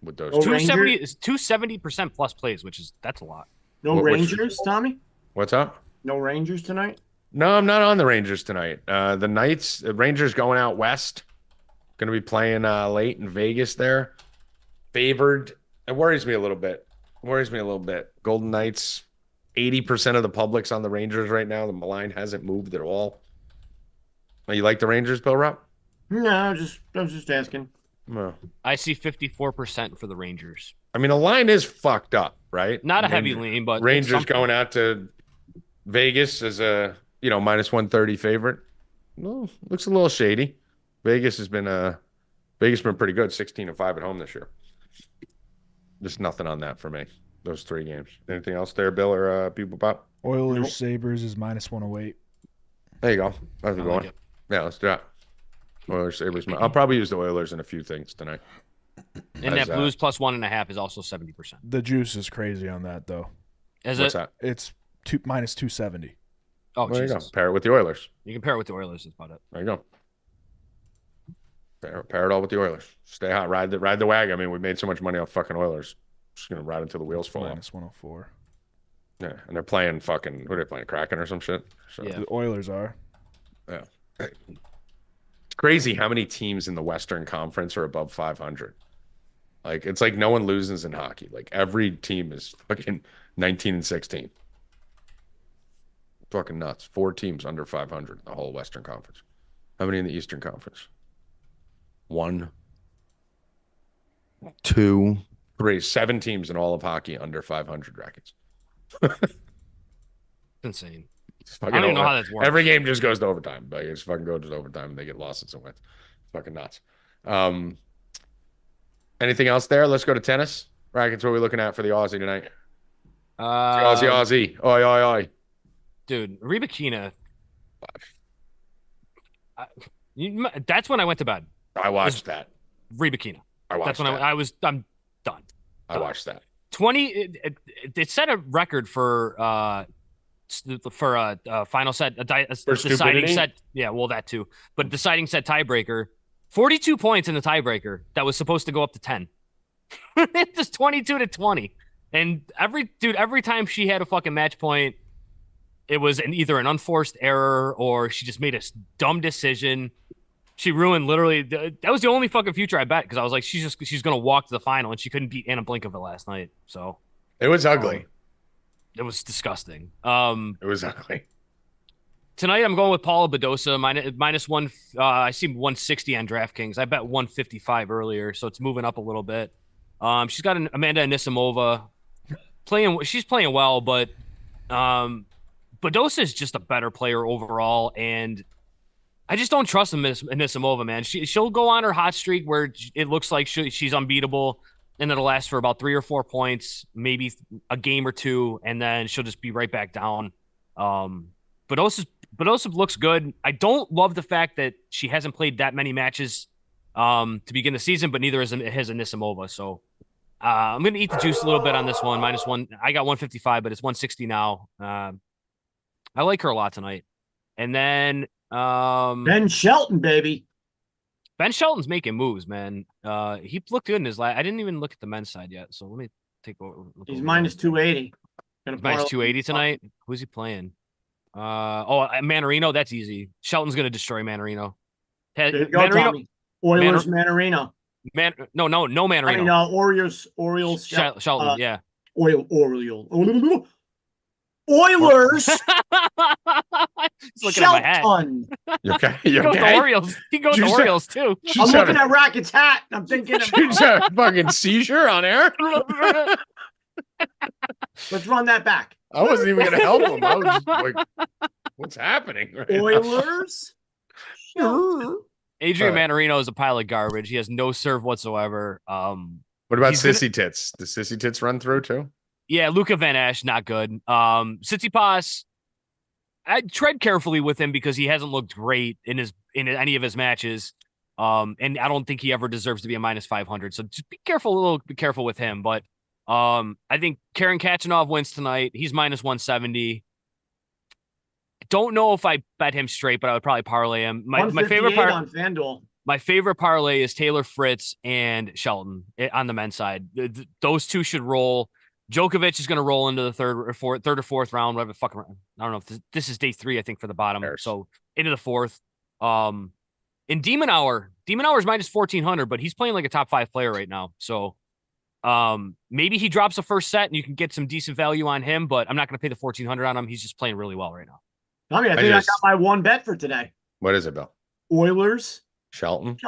with those. 270 is 270% plus plays, that's a lot. No Rangers, Tommy? What's up? No Rangers tonight? No, I'm not on the Rangers tonight. The Knights, the Rangers going out west. Going to be playing late in Vegas there. Favored. It worries me a little bit. Golden Knights, 80% of the public's on the Rangers right now. The line hasn't moved at all. You like the Rangers, Bill Rupp? No, I was just asking. No. I see 54% for the Rangers. I mean, the line is fucked up, right? Not a heavy lean, but Rangers going out to Vegas as a minus 130 favorite. Well, looks a little shady. Vegas has been pretty good, 16-5 at home this year. Just nothing on that for me. Those 3 games. Anything else there, Bill or people pop? Oilers Sabres is minus 108. There you go. How's it going? Like it. Yeah, let's do that. Oilers Sabres. I'll probably use the Oilers in a few things tonight. And that Blues plus 1.5 is also 70%. The juice is crazy on that though. What's that? It's minus 270. Oh, there Jesus. you go. Pair it with the Oilers. You can pair it with the Oilers. That's about it. There you go. Pair it all with the Oilers. Stay hot. Ride the wagon. I mean, we made so much money off fucking Oilers. Just gonna ride until the wheels fall off. Minus 104. Yeah, and they're playing fucking. Who are they playing? Kraken or some shit. So, Yeah. The Oilers are. Yeah. It's crazy how many teams in the Western Conference are above 500. Like, it's like no one loses in hockey. Like, every team is fucking 19 and 16. Fucking nuts. 4 teams under 500 in the whole Western Conference. How many in the Eastern Conference? 1, 2, 3. 7 teams in all of hockey under 500 Rackets. Insane. I don't even know how that's works. Every game just goes to overtime. Like, it's fucking goes to overtime and they get losses and wins. It's fucking nuts. Anything else there? Let's go to tennis. Rackets, what are we looking at for the Aussie tonight? Aussie. Oi, oi, oi. Dude, Rybakina. That's when I went to bed. I watched that. Rybakina. That's when I'm done. I watched that. 20. It set a record for final set, deciding set. Yeah, well, that too. But deciding set tiebreaker. 42 points in the tiebreaker that was supposed to go up to 10. It's just 22-20. And every time she had a fucking match point, it was either an unforced error or she just made a dumb decision. She ruined literally. That was the only fucking future I bet because I was like, she's gonna walk to the final, and she couldn't beat Anna Blinkova last night. So it was ugly. It was disgusting. It was ugly. Tonight I'm going with Paula Badosa minus one. I see 160 on DraftKings. I bet 155 earlier, so it's moving up a little bit. She's got Amanda Anisimova playing. She's playing well, but Badosa is just a better player overall, and I just don't trust Anisimova, man. She'll go on her hot streak where it looks like she's unbeatable, and it'll last for about 3 or 4 points, maybe a game or two, and then she'll just be right back down. Badosa looks good. I don't love the fact that she hasn't played that many matches to begin the season, but neither has Anisimova. So I'm going to eat the juice a little bit on this one. Minus one. I got 155, but it's 160 now. I like her a lot tonight. And then Ben Shelton, baby. Ben Shelton's making moves, man. He looked good in his last. I didn't even look at the men's side yet, so let me take over. He's minus 280. Minus 280 tonight. Who's he playing? Manarino. That's easy. Shelton's gonna destroy Manarino. There you go, Tommy. Oilers, Manarino. No, Manarino. I mean, Orioles. Shelton. Yeah. Orioles. Oilers. He's looking at my hat. You okay? He goes to Orioles. He goes to Orioles too. I'm looking at Rackets' hat. And I'm thinking, she's a fucking seizure on air. Let's run that back. I wasn't even going to help him. I was just like, what's happening? Right Oilers. Adrian Manarino is a pile of garbage. He has no serve whatsoever. What about Sissy Tits? Does Sissy Tits run through too? Yeah, Luka Van Ash, not good. Tsitsipas, I tread carefully with him because he hasn't looked great in any of his matches. And I don't think he ever deserves to be a minus 500. So just be careful with him. But I think Karen Kachanov wins tonight. He's minus 170. Don't know if I bet him straight, but I would probably parlay him. My favorite part on FanDuel. My favorite parlay is Taylor Fritz and Shelton on the men's side. Those two should roll. Djokovic is going to roll into the third or fourth round, whatever the fuck. I don't know if this is day 3, I think, for the bottom. So into the fourth. And Demon Hour is minus 1,400, but he's playing like a top 5 player right now. So maybe he drops a first set and you can get some decent value on him, but I'm not going to pay the 1,400 on him. He's just playing really well right now. I mean, I think I got my one bet for today. What is it, Bill? Oilers. Shelton.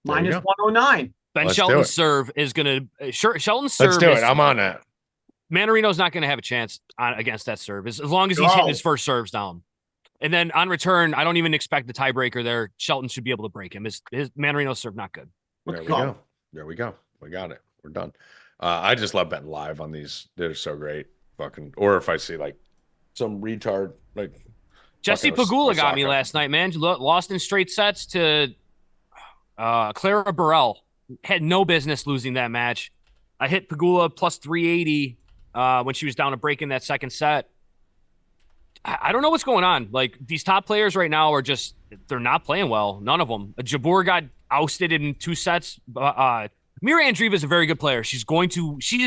Minus 109. Ben Shelton's serve is going to Shelton's serve. Let's do it. I'm on that. Manarino's not going to have a chance against that serve as long as he's hitting his first serves down. And then on return, I don't even expect the tiebreaker there. Shelton should be able to break him. His Manarino's serve not good. There we go. There we go. We got it. We're done. I just love betting live on these. They're so great. Or if I see like some retard like Jesse Pagula got me last night, man. Lost in straight sets to Clara Burrell. Had no business losing that match. I hit Pagula plus 380 when she was down a break in that second set. I don't know what's going on. Like, these top players right now are just, they're not playing well. None of them. Jabeur got ousted in 2 sets. Mira Andreeva is a very good player. She is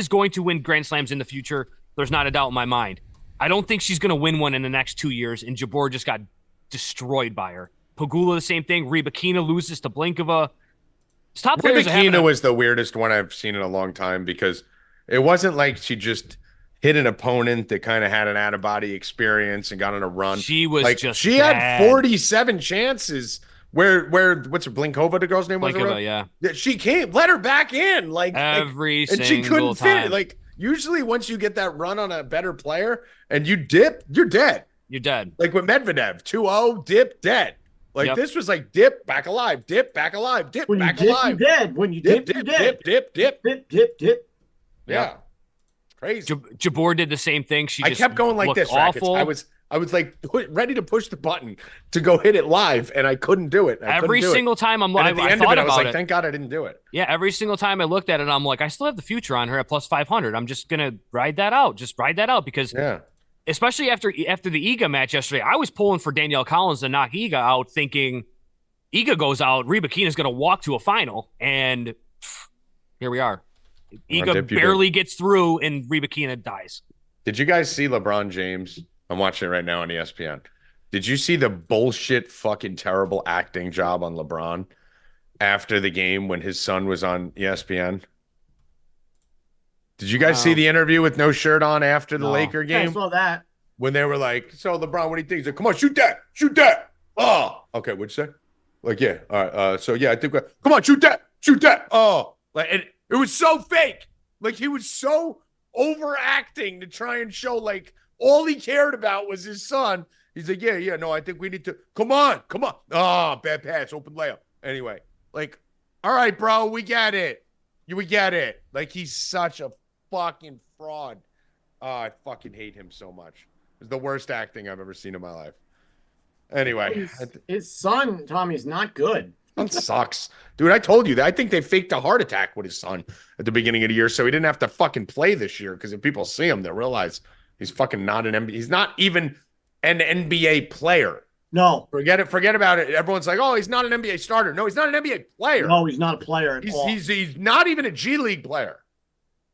going to win Grand Slams in the future. There's not a doubt in my mind. I don't think she's going to win one in the next 2 years, and Jabeur just got destroyed by her. Pagula, the same thing. Rybakina loses to Blinkova. Top players. Rybakina was the weirdest one I've seen in a long time because it wasn't like she just hit an opponent that kind of had an out-of-body experience and got on a run. She was like, just she bad. had 47 chances where what's her Blinkova, the girl's name was? Blinkova, yeah. She came, let her back in every and she couldn't fit. Like, usually once you get that run on a better player and you dip, you're dead. You're dead. Like with Medvedev, 2-0, dip, dead. Like this was like dip, back alive, dip, back alive, dip, when back you dip, alive. You're dead. When you dip, you're dead. Dip. Yeah. Yep. Crazy. Jabeur did the same thing. She just kept going like this. Awful. I was like ready to push the button to go hit it live, and I couldn't do it. Every single time I'm live, I thought about it. I was like, thank God I didn't do it. Yeah, every single time I looked at it, I'm like, I still have the future on her at plus 500. I'm just gonna ride that out. Just ride that out because especially after the Iga match yesterday, I was pulling for Danielle Collins to knock Iga out, thinking Iga goes out, Rybakina's gonna walk to a final, and here we are. Iga barely gets through, and Rybakina dies. Did you guys see LeBron James? I'm watching it right now on ESPN. Did you see the bullshit fucking terrible acting job on LeBron after the game when his son was on ESPN? Did you guys see the interview with no shirt on after the Laker game? I saw that. When they were like, so LeBron, what do you think? He's like, come on, shoot that. Oh, okay, what'd you say? Like, yeah, all right. So yeah, I think, come on, shoot that. Oh, like, and it was so fake. Like, he was so overacting to try and show like all he cared about was his son. He's like, yeah, no, I think we need to, come on. Oh, bad pass, open layup. Anyway, like, all right, bro, we get it. Like, he's such a fucking fraud. Oh, I fucking hate him so much. It's the worst acting I've ever seen in my life. Anyway. His son, Tommy, is not good. Son sucks. Dude, I told you that. I think they faked a heart attack with his son at the beginning of the year so he didn't have to fucking play this year because if people see him, they'll realize he's fucking not an NBA. He's not even an NBA player. No. Forget about it. Everyone's like, oh, he's not an NBA starter. No, he's not an NBA player. No, he's not a player at all. He's not even a G League player.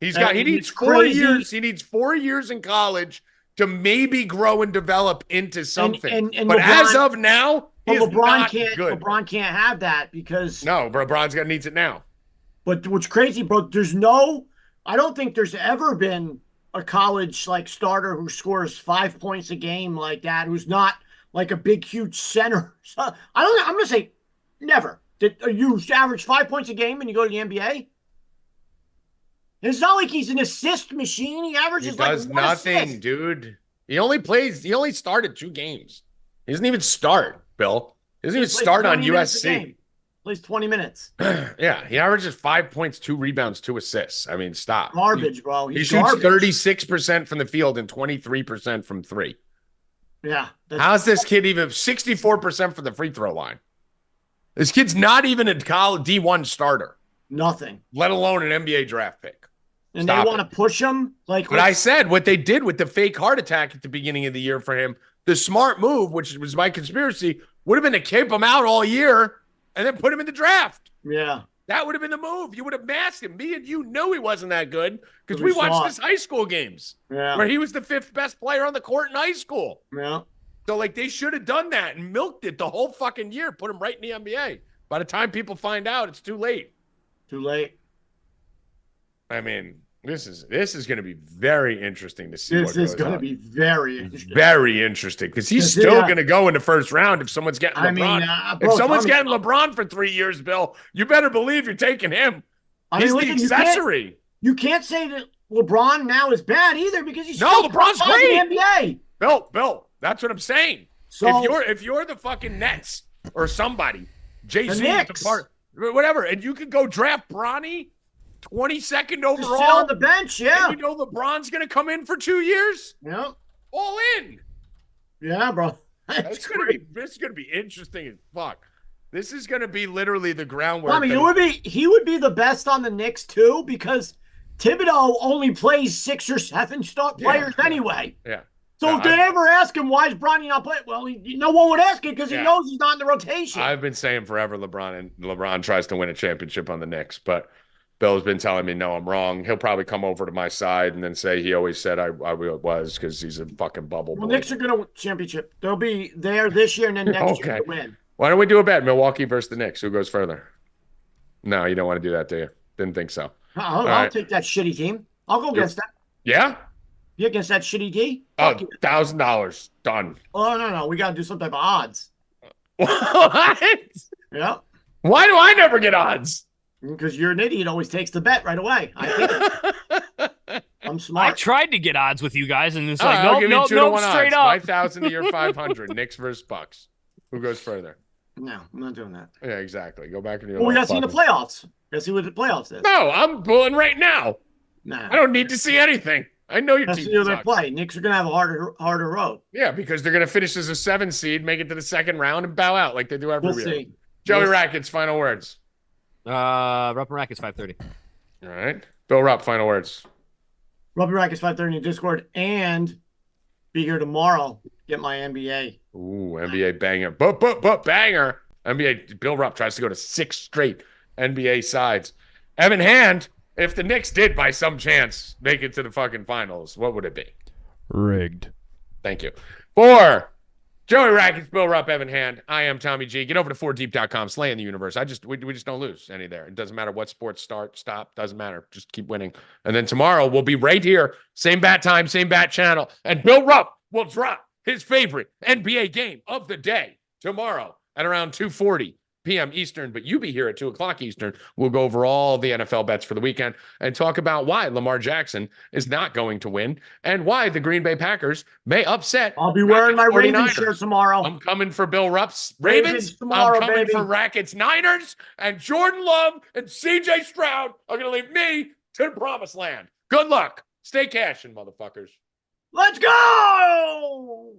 He needs 4 years. He needs 4 years in college to maybe grow and develop into something. But LeBron, as of now, LeBron can't have that because LeBron's needs it now. But what's crazy, bro? I don't think there's ever been a college like starter who scores 5 points a game like that, who's not like a big, huge center. So, I'm gonna say never. You average 5 points a game and you go to the NBA? It's not like he's an assist machine. He averages like one nothing, assist. Dude. He only started 2 games. He doesn't even start, Bill. He doesn't even start on USC. Plays 20 minutes. Yeah, he averages 5 points, 2 rebounds, 2 assists. I mean, stop. Garbage, bro. He shoots 36% from the field and 23% from 3. Yeah. How's this kid even 64% from the free throw line? This kid's not even a college D1 starter. Nothing. Let alone an NBA draft pick. And they want to push him? But I said what they did with the fake heart attack at the beginning of the year for him, the smart move, which was my conspiracy, would have been to keep him out all year and then put him in the draft. Yeah. That would have been the move. You would have masked him. Me and you knew he wasn't that good because We we watched saw his high school games Yeah. where he was the 5th best player on the court in high school. Yeah. So, like, they should have done that and milked it the whole fucking year, put him right in the NBA. By the time people find out, it's too late. Too late. I mean, this is going to be very interesting to see. This is going to be very interesting. Very interesting because he's Yeah. still going to go in the first round if someone's getting LeBron. Bro, if someone's Tommy, getting LeBron for 3 years, Bill, you better believe you're taking him. He's listen, the accessory. You can't say that LeBron now is bad either because he's No, still LeBron's top five great. in the NBA. Bill, that's what I'm saying. So if you're the fucking Nets or somebody, Jay-Z, Knicks. whatever, and you could go draft Bronny 22nd just sit overall, on the bench, yeah. and you know LeBron's going to come in for 2 years, Yeah. all in. Yeah, bro. This is gonna be interesting as fuck. This is gonna be literally the groundwork. I mean, he would be the best on the Knicks too because Thibodeau only plays 6 or 7 star players anyway. Yeah. So if they ever ask him why is Bronny not playing, well, no one would ask it because he knows he's not in the rotation. I've been saying forever LeBron tries to win a championship on the Knicks, but Bill's been telling me no, I'm wrong. He'll probably come over to my side and then say he always said I was because he's a fucking bubble boy. Knicks are going to win championship. They'll be there this year and then next year to win. Why don't we do a bet? Milwaukee versus the Knicks. Who goes further? No, you don't want to do that, do you? Didn't think so. I'll take that shitty team. I'll go against that. Yeah? You against that shitty team? Oh, $1,000. Done. Oh, no. We got to do some type of odds. What? Yeah. Why do I never get odds? Because you're an idiot, always takes the bet right away. I'm smart. I tried to get odds with you guys, and it's All like, right, I'll give you nope, 2 to 1 straight odds. up. My 1,000 to your 500. Knicks versus Bucks. Who goes further? No, I'm not doing that. Yeah, exactly. Go back into your. Well, we got to see in the playoffs. Got to see what the playoffs is. No, I'm pulling right now. Nah. I don't need to see anything. I know your Let's team see who they sucks. play. Knicks are going to have a harder road. Yeah, because they're going to finish as a 7 seed, make it to the second round, and bow out like they do every We'll year. see. Joey Rackets, final words. Rupp and Rackets 5:30. All right. Bill Rupp, final words. Rupp Rackets 5:30 in the Discord and be here tomorrow. Get my NBA. Ooh, NBA banger. Banger. NBA. Bill Rupp tries to go to 6 straight NBA sides. Evan Hand, if the Knicks did by some chance make it to the fucking finals, what would it be? Rigged. Thank you. For Joey Rackets, Bill Rupp, Evan Hand, I am Tommy G. Get over to 4deep.com, slaying the universe. We just don't lose any there. It doesn't matter what sports start, stop, doesn't matter. Just keep winning. And then tomorrow we'll be right here, same bat time, same bat channel, and Bill Rupp will drop his favorite NBA game of the day tomorrow at around 2:40 p.m. Eastern, but you be here at 2 o'clock Eastern. We'll go over all the NFL bets for the weekend and talk about why Lamar Jackson is not going to win and why the Green Bay Packers may upset. I'll be wearing my Ravens shirt tomorrow. I'm coming for Bill Rupp's Ravens. Tomorrow, I'm coming baby. for Rackets Niners, and Jordan Love and CJ Stroud are going to lead me to the promised land. Good luck. Stay cashing, motherfuckers. Let's go!